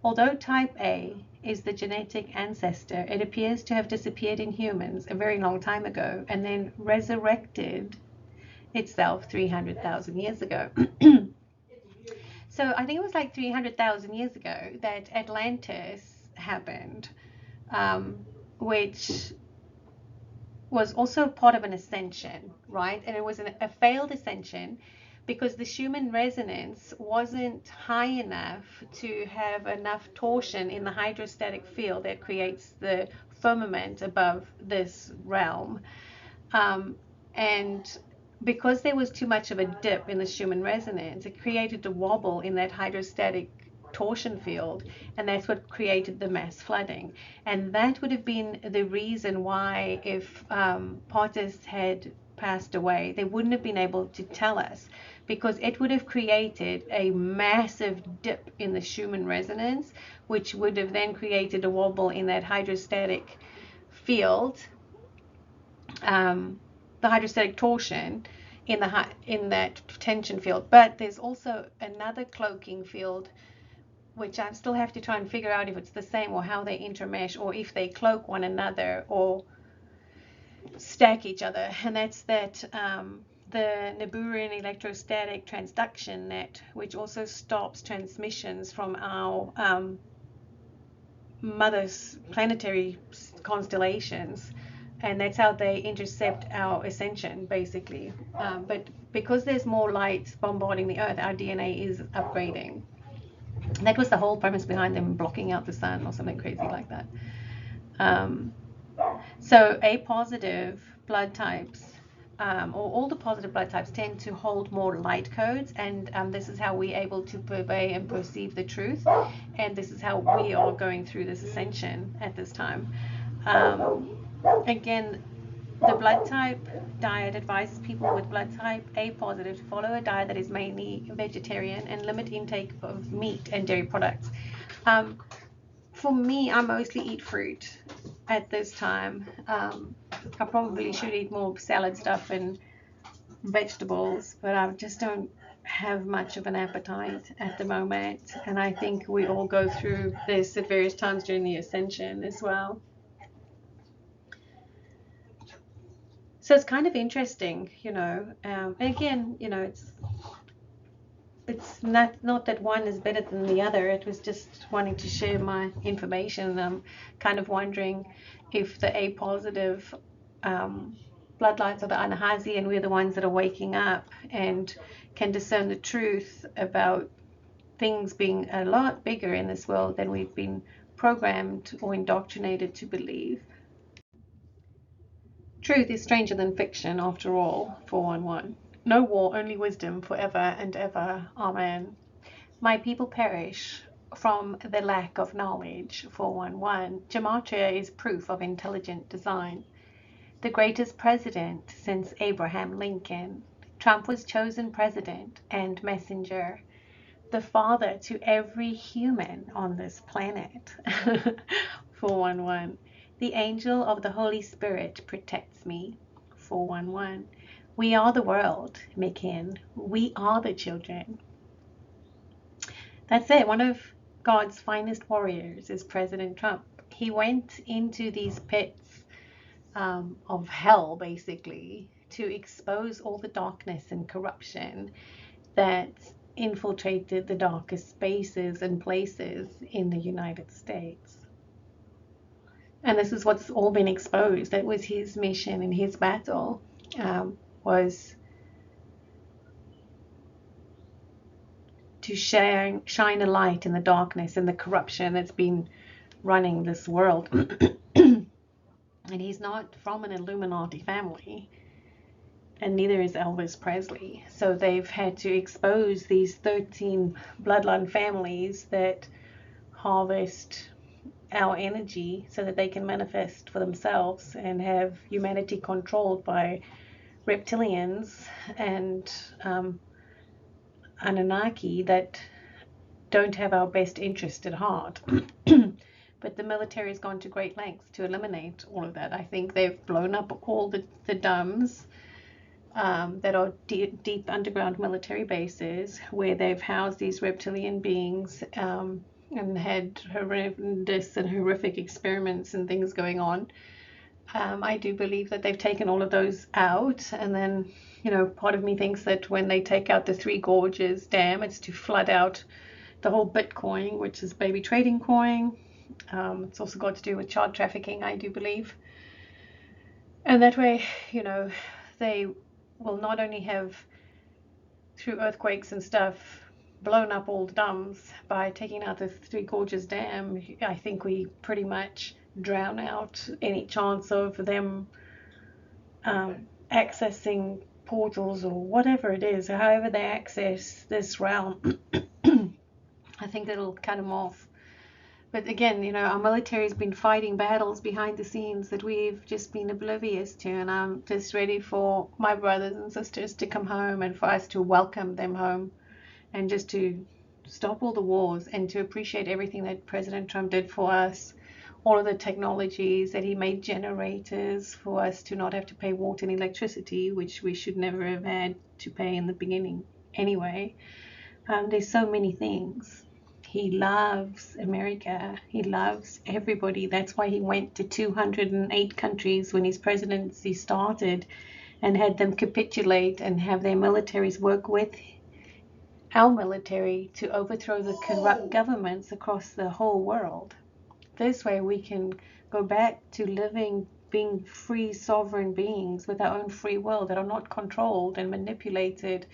Although type A is the genetic ancestor, it appears to have disappeared in humans a very long time ago and then resurrected itself 300,000 years ago. So I think it was like 300,000 years ago that Atlantis happened, which was also part of an ascension, right? And it was a failed ascension because the Schumann resonance wasn't high enough to have enough torsion in the hydrostatic field that creates the firmament above this realm. And because there was too much of a dip in the Schumann resonance, it created a wobble in that hydrostatic torsion field, and that's what created the mass flooding. And that would have been the reason why, if Partis had passed away, they wouldn't have been able to tell us, because it would have created a massive dip in the Schumann resonance, which would have then created a wobble in that hydrostatic field, the hydrostatic torsion in that tension field. But there's also another cloaking field, which I still have to try and figure out if it's the same or how they intermesh, or if they cloak one another or stack each other. And that's the Naburian electrostatic transduction net, which also stops transmissions from our mother's planetary constellations, and that's how they intercept our ascension, basically. But because there's more light bombarding the Earth, our DNA is upgrading. That was the whole premise behind them blocking out the sun or something crazy like that. So A positive blood types, or all the positive blood types, tend to hold more light codes, and this is how we're able to purvey and perceive the truth, and this is how we are going through this ascension at this time. Again, the blood type diet advises people with blood type A positive to follow a diet that is mainly vegetarian and limit intake of meat and dairy products. For me, I mostly eat fruit at this time. I probably should eat more salad stuff and vegetables, but I just don't have much of an appetite at the moment. And I think we all go through this at various times during the ascension as well. So it's kind of interesting, you know. Again, you know, it's not that one is better than the other. It was just wanting to share my information. I'm kind of wondering if the A positive bloodlines are the Anahazi, and we're the ones that are waking up and can discern the truth about things being a lot bigger in this world than we've been programmed or indoctrinated to believe. Truth is stranger than fiction, after all. 411. No war, only wisdom, forever and ever. Amen. My people perish from the lack of knowledge. 411. Gematria is proof of intelligent design. The greatest president since Abraham Lincoln. Trump was chosen president and messenger. The father to every human on this planet. 411. The angel of the Holy Spirit protects me. 411. We are the world, Mikin. We are the children. That's it. One of God's finest warriors is President Trump. He went into these pits of hell, basically, to expose all the darkness and corruption that infiltrated the darkest spaces and places in the United States. And this is what's all been exposed. That was his mission and his battle, was to shine a light in the darkness and the corruption that's been running this world. And he's not from an Illuminati family, and neither is Elvis Presley. So they've had to expose these 13 bloodline families that harvest our energy so that they can manifest for themselves and have humanity controlled by reptilians and Anunnaki that don't have our best interest at heart. But the military has gone to great lengths to eliminate all of that. I think they've blown up all the dams that are deep underground military bases where they've housed these reptilian beings and had horrendous and horrific experiments and things going on. I do believe that they've taken all of those out, and then, you know, part of me thinks that when they take out the Three Gorges Dam, it's to flood out the whole Bitcoin, which is baby trading coin. It's also got to do with child trafficking, I do believe. And that way, you know, they will not only have, through earthquakes and stuff, blown up all the dams by taking out the Three Gorges Dam. I think we pretty much drown out any chance of them accessing portals or whatever it is, or however they access this realm. I think it'll cut them off. But again, you know, our military's been fighting battles behind the scenes that we've just been oblivious to, and I'm just ready for my brothers and sisters to come home and for us to welcome them home and just to stop all the wars and to appreciate everything that President Trump did for us, all of the technologies that he made, generators for us to not have to pay water and electricity, which we should never have had to pay in the beginning anyway. There's so many things. He loves America. He loves everybody. That's why he went to 208 countries when his presidency started and had them capitulate and have their militaries work with our military to overthrow the corrupt governments across the whole world. This way we can go back to living, being free, sovereign beings with our own free will that are not controlled and manipulated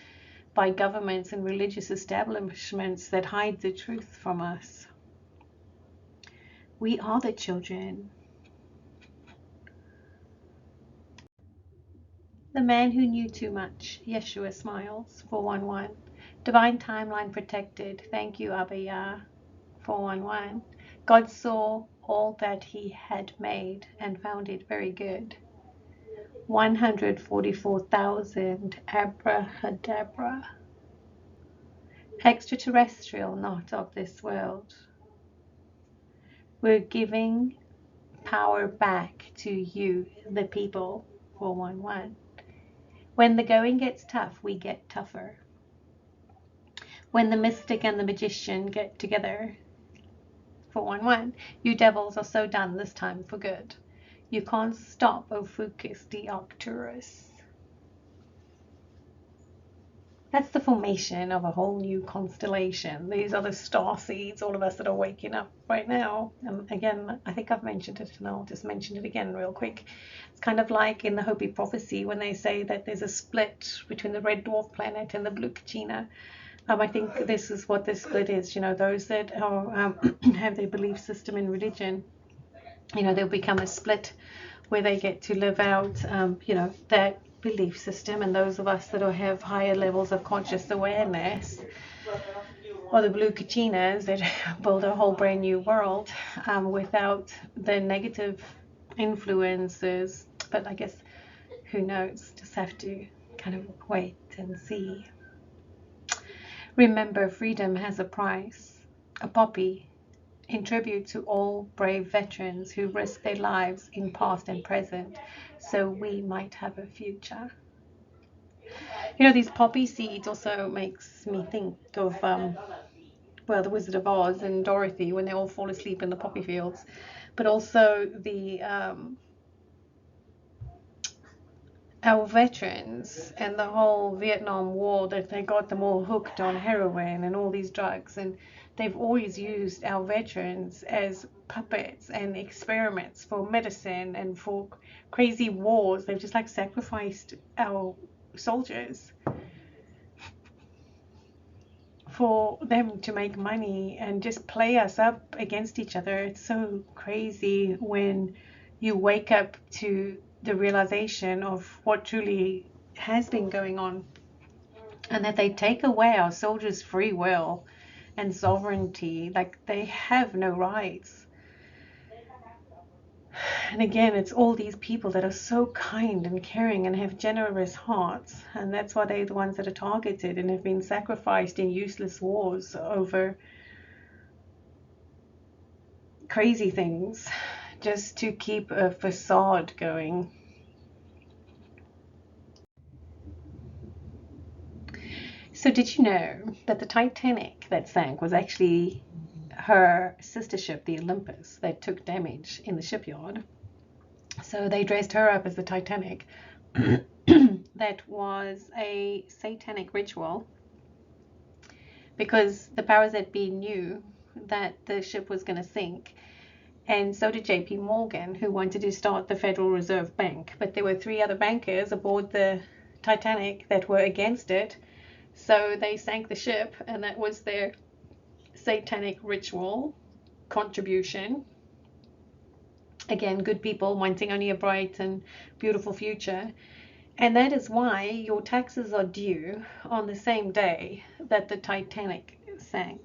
by governments and religious establishments that hide the truth from us. We are the children. The man who knew too much. Yeshua smiles. 411. Divine timeline protected. Thank you, Abaya. 411. God saw all that he had made and found it very good. 144,000. Abrahadabra. Extraterrestrial, not of this world. We're giving power back to you, the people. 411. When the going gets tough, we get tougher. When the mystic and the magician get together. 411. You devils are so done this time for good. You can't stop Ophiuchus the Arcturus. That's the formation of a whole new constellation. These are the star seeds, all of us that are waking up right now. And again, I think I've mentioned it, and I'll just mention it again real quick. It's kind of like in the Hopi prophecy when they say that there's a split between the red dwarf planet and the blue Kachina. I think this is what this split is. Those that are, have their belief system in religion, they'll become a split where they get to live out, that belief system, and those of us that have higher levels of conscious awareness, or the blue Kachinas that build a whole brand new world without the negative influences. But I guess, who knows, just have to kind of wait and see. Remember, freedom has a price. A poppy in tribute to all brave veterans who risked their lives in past and present so we might have a future. These poppy seeds also makes me think of the Wizard of Oz and Dorothy when they all fall asleep in the poppy fields, but also our veterans and the whole Vietnam War, that they got them all hooked on heroin and all these drugs, and they've always used our veterans as puppets and experiments for medicine and for crazy wars. They've just sacrificed our soldiers for them to make money and just play us up against each other. It's so crazy when you wake up to the realization of what truly has been going on, and that they take away our soldiers' free will and sovereignty. They have no rights. And again, it's all these people that are so kind and caring and have generous hearts, and that's why they're the ones that are targeted and have been sacrificed in useless wars over crazy things just to keep a facade going. So did you know that the Titanic that sank was actually her sister ship, the Olympus, that took damage in the shipyard? So they dressed her up as the Titanic. That was a satanic ritual because the powers that be knew that the ship was going to sink. And so did JP Morgan, who wanted to start the Federal Reserve Bank. But there were 3 other bankers aboard the Titanic that were against it. So they sank the ship, and that was their satanic ritual contribution. Again, good people wanting only a bright and beautiful future. And that is why your taxes are due on the same day that the Titanic sank.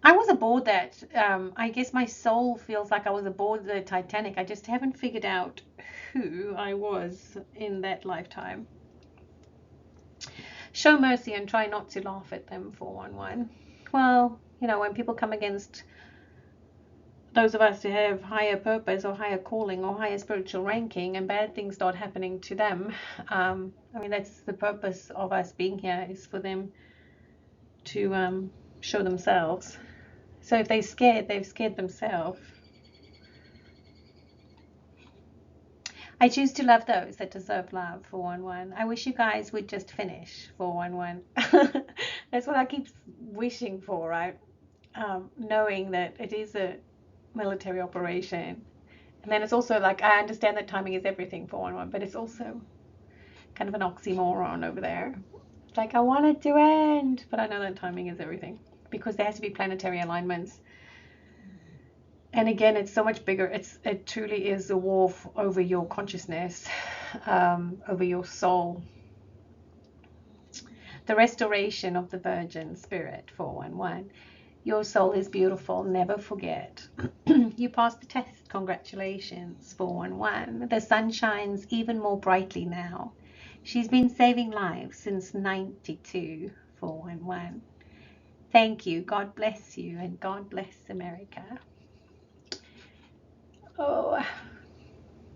I was aboard that. I guess my soul feels like I was aboard the Titanic. I just haven't figured out who I was in that lifetime. Show mercy and try not to laugh at them, 411. Well, when people come against those of us who have higher purpose or higher calling or higher spiritual ranking, and bad things start happening to them, that's the purpose of us being here, is for them to show themselves. So if they're scared, they've scared themselves. I choose to love those that deserve love, 411. I wish you guys would just finish, 411. That's what I keep wishing for, right? Knowing that it is a military operation And then it's also like, I understand that timing is everything for one, but it's also kind of an oxymoron over there. It's like, I want it to end, but I know that timing is everything because there has to be planetary alignments. And again, it's so much bigger. It truly is a war over your consciousness, over your soul. The restoration of the Virgin Spirit, 411. Your soul is beautiful. Never forget. You passed the test. Congratulations, 411. The sun shines even more brightly now. She's been saving lives since 92, 411. Thank you. God bless you, and God bless America. Oh,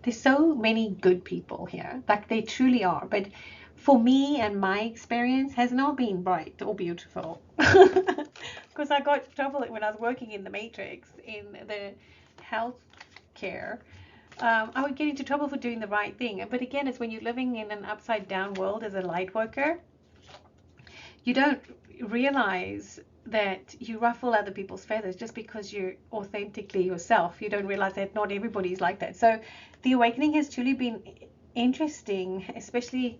there's so many good people here. Like, they truly are. But for me and my experience has not been bright or beautiful. Because I got trouble when I was working in the Matrix, in the health care. I would get into trouble for doing the right thing. But again, it's when you're living in an upside down world as a light worker, you don't realize that you ruffle other people's feathers just because you're authentically yourself. You don't realize that not everybody's like that. So the awakening has truly been interesting, especially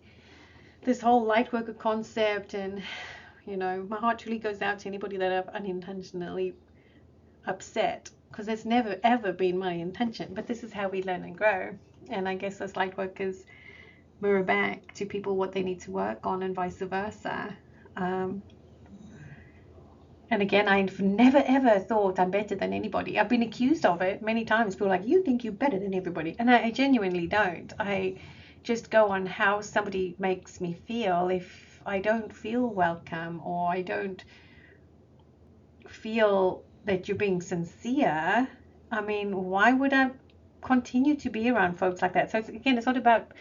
this whole light worker concept. And, you know, my heart truly goes out to anybody that I've unintentionally upset, because it's never ever been my intention. But this is how we learn and grow. And I guess as light workers mirror back to people what they need to work on, and vice versa. And again, I've never ever thought I'm better than anybody. I've been accused of it many times. People are like, you think you're better than everybody. And I genuinely don't. I just go on how somebody makes me feel. If I don't feel welcome, or I don't feel that you're being sincere, I mean, why would I continue to be around folks like that? So again, it's not about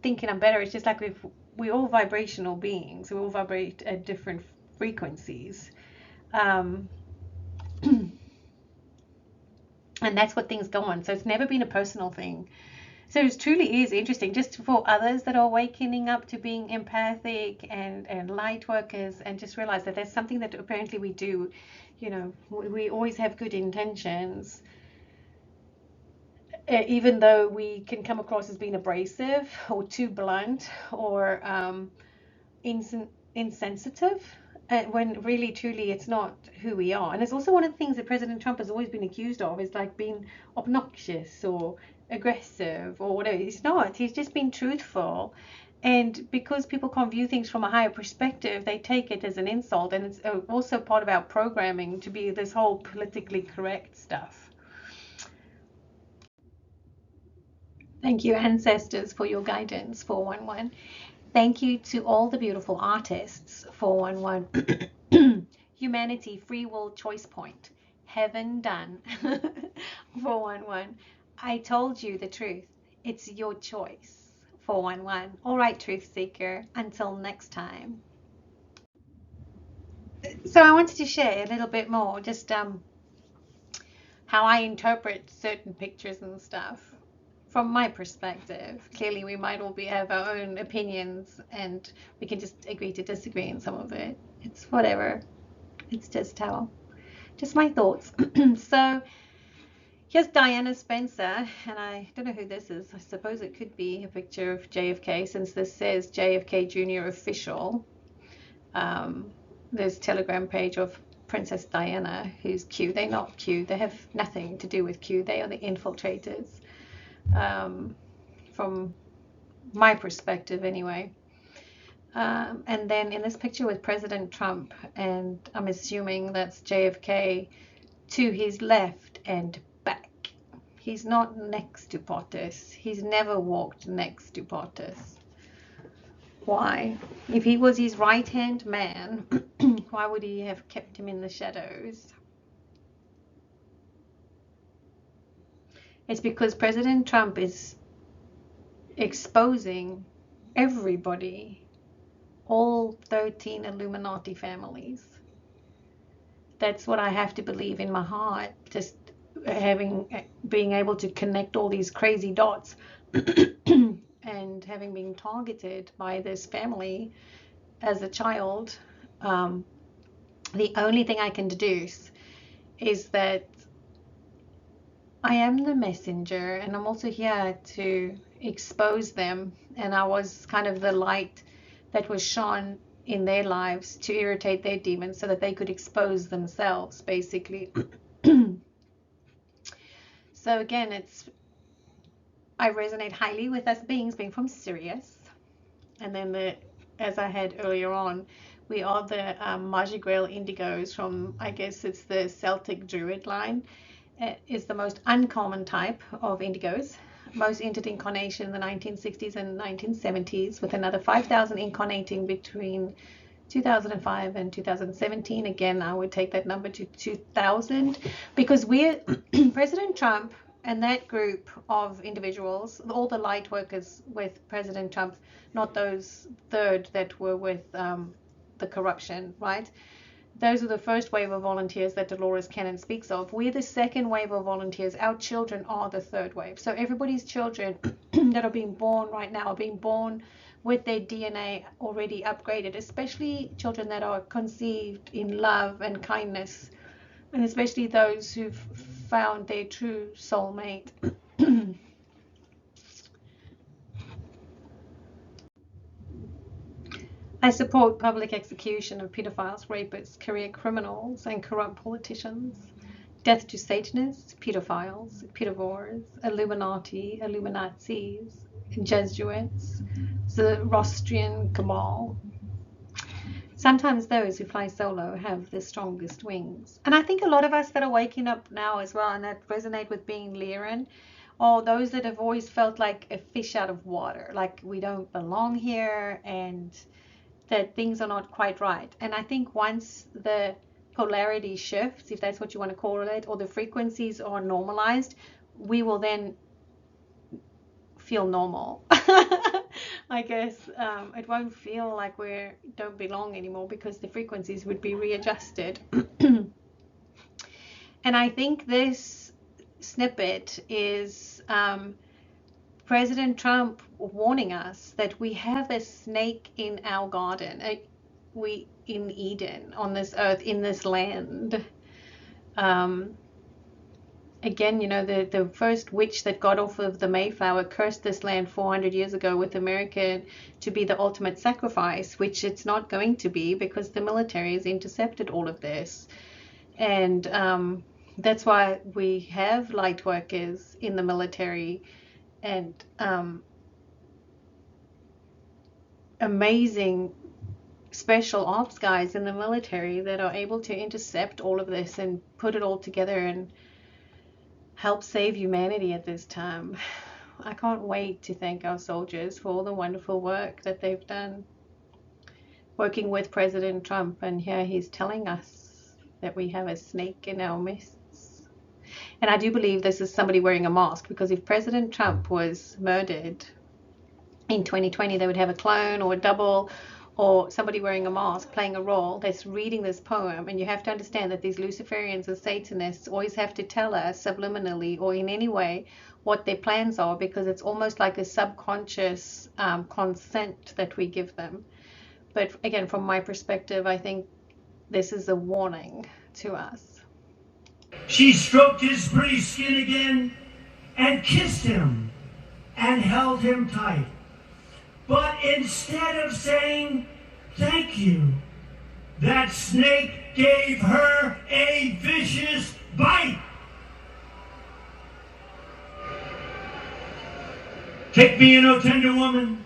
thinking I'm better. It's just like we're all vibrational beings. We all vibrate at different frequencies. And that's what things go on. So it's never been a personal thing. So it truly is interesting just for others that are awakening up to being empathic and light workers, and just realize that there's something that apparently we do. You know, we always have good intentions, even though we can come across as being abrasive or too blunt or insensitive. When really, truly, it's not who we are. And it's also one of the things that President Trump has always been accused of, is like being obnoxious or aggressive or whatever. He's not. He's just been truthful. And because people can't view things from a higher perspective, they take it as an insult. And it's also part of our programming to be this whole politically correct stuff. Thank you, ancestors, for your guidance, 411. Thank you to all the beautiful artists, 411. Humanity, free will, choice point. Heaven done, 411. I told you the truth. It's your choice, 411. All right, truth seeker. Until next time. So I wanted to share a little bit more, just how I interpret certain pictures and stuff. From my perspective, clearly we might all have our own opinions, and we can just agree to disagree in some of it. It's whatever. It's just my thoughts. So here's Diana Spencer, and I don't know who this is. I suppose it could be a picture of JFK, since this says JFK Jr. official. There's a Telegram page of Princess Diana, who's Q. They're not Q. They have nothing to do with Q. They are the infiltrators. From my perspective anyway. And then in this picture with President Trump, and I'm assuming that's JFK to his left and back. He's not next to POTUS. He's never walked next to POTUS. Why? If he was his right-hand man, why would he have kept him in the shadows? It's because President Trump is exposing everybody, all 13 Illuminati families. That's what I have to believe in my heart, just being able to connect all these crazy dots and having been targeted by this family as a child. The only thing I can deduce is that I am the messenger, and I'm also here to expose them. And I was kind of the light that was shone in their lives to irritate their demons so that they could expose themselves, basically. So again, I resonate highly with us beings being from Sirius. And then as I had earlier on, we are the Mardi Gras indigos from, I guess it's the Celtic Druid line. It is the most uncommon type of indigos. Most entered incarnation in the 1960s and 1970s, with another 5,000 incarnating between 2005 and 2017. Again, I would take that number to 2,000, because we're President Trump and that group of individuals, all the light workers with President Trump, not those third that were with the corruption, right? Those are the first wave of volunteers that Dolores Cannon speaks of. We're the second wave of volunteers. Our children are the third wave. So everybody's children that are being born right now are being born with their DNA already upgraded, especially children that are conceived in love and kindness, and especially those who've found their true soulmate. I support public execution of pedophiles, rapists, career criminals, and corrupt politicians. Death to Satanists, pedophiles, pedivores, Illuminati, Illuminazis, Jesuits, Zoroastrian cabal. Sometimes those who fly solo have the strongest wings. And I think a lot of us that are waking up now as well, and that resonate with being Lyran, are those that have always felt like a fish out of water, like we don't belong here and that things are not quite right. And I think once the polarity shifts, if that's what you want to call it, or the frequencies are normalized, we will then feel normal. I guess it won't feel like we don't belong anymore, because the frequencies would be readjusted. And I think this snippet is President Trump warning us that we have a snake in our garden, in Eden, on this earth, in this land. Again, the first witch that got off of the Mayflower cursed this land 400 years ago with America to be the ultimate sacrifice, which it's not going to be, because the military has intercepted all of this. And that's why we have light workers in the military and amazing special ops guys in the military that are able to intercept all of this and put it all together and help save humanity at this time. I can't wait to thank our soldiers for all the wonderful work that they've done working with President Trump, and here he's telling us that we have a snake in our midst. And I do believe this is somebody wearing a mask, because if President Trump was murdered in 2020, they would have a clone or a double or somebody wearing a mask playing a role that's reading this poem. And you have to understand that these Luciferians and Satanists always have to tell us subliminally or in any way what their plans are, because it's almost like a subconscious consent that we give them. But again, from my perspective, I think this is a warning to us. She stroked his pretty skin again and kissed him and held him tight. But instead of saying thank you, that snake gave her a vicious bite. Take me in, O tender woman.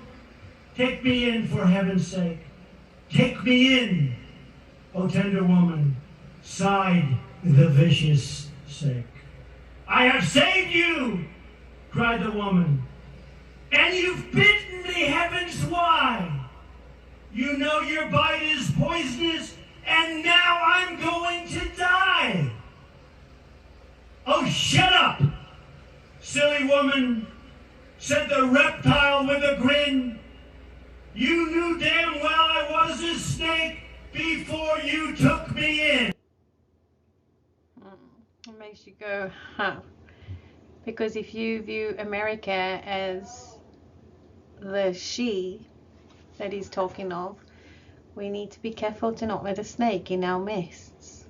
Take me in, for heaven's sake. Take me in, O tender woman, sighed the vicious snake. I have saved you, cried the woman, and you've bitten me, heavens why? You know your bite is poisonous, and now I'm going to die. Oh, shut up, silly woman, said the reptile with a grin. You knew damn well I was a snake before you took me in. It makes you go, huh? Because if you view America as the she that he's talking of, we need to be careful to not let a snake in our midst.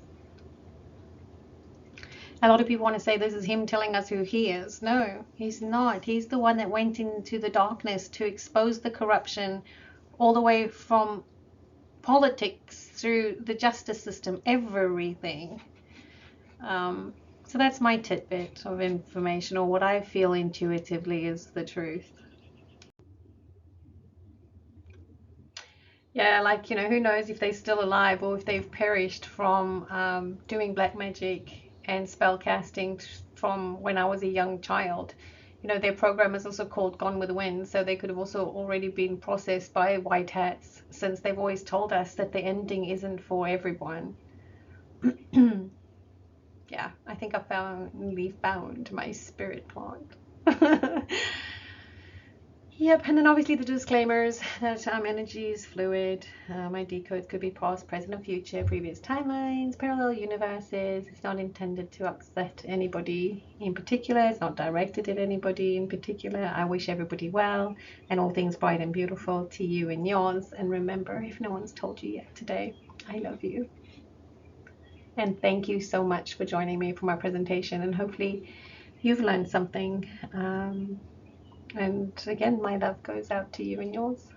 A lot of people want to say this is him telling us who he is. No, he's not. He's the one that went into the darkness to expose the corruption all the way from politics through the justice system, everything. So that's my tidbit of information, or what I feel intuitively is the truth. Yeah, like, who knows if they're still alive or if they've perished from doing black magic and spell casting from when I was a young child. Their program is also called Gone with the Wind, so they could have also already been processed by white hats, since they've always told us that the ending isn't for everyone. Yeah, I think I finally found my spirit plant. Yep, and then obviously the disclaimers that energy is fluid. My decodes could be past, present, or future, previous timelines, parallel universes. It's not intended to upset anybody in particular. It's not directed at anybody in particular. I wish everybody well and all things bright and beautiful to you and yours. And remember, if no one's told you yet today, I love you. And thank you so much for joining me for my presentation. And hopefully you've learned something. And again, my love goes out to you and yours.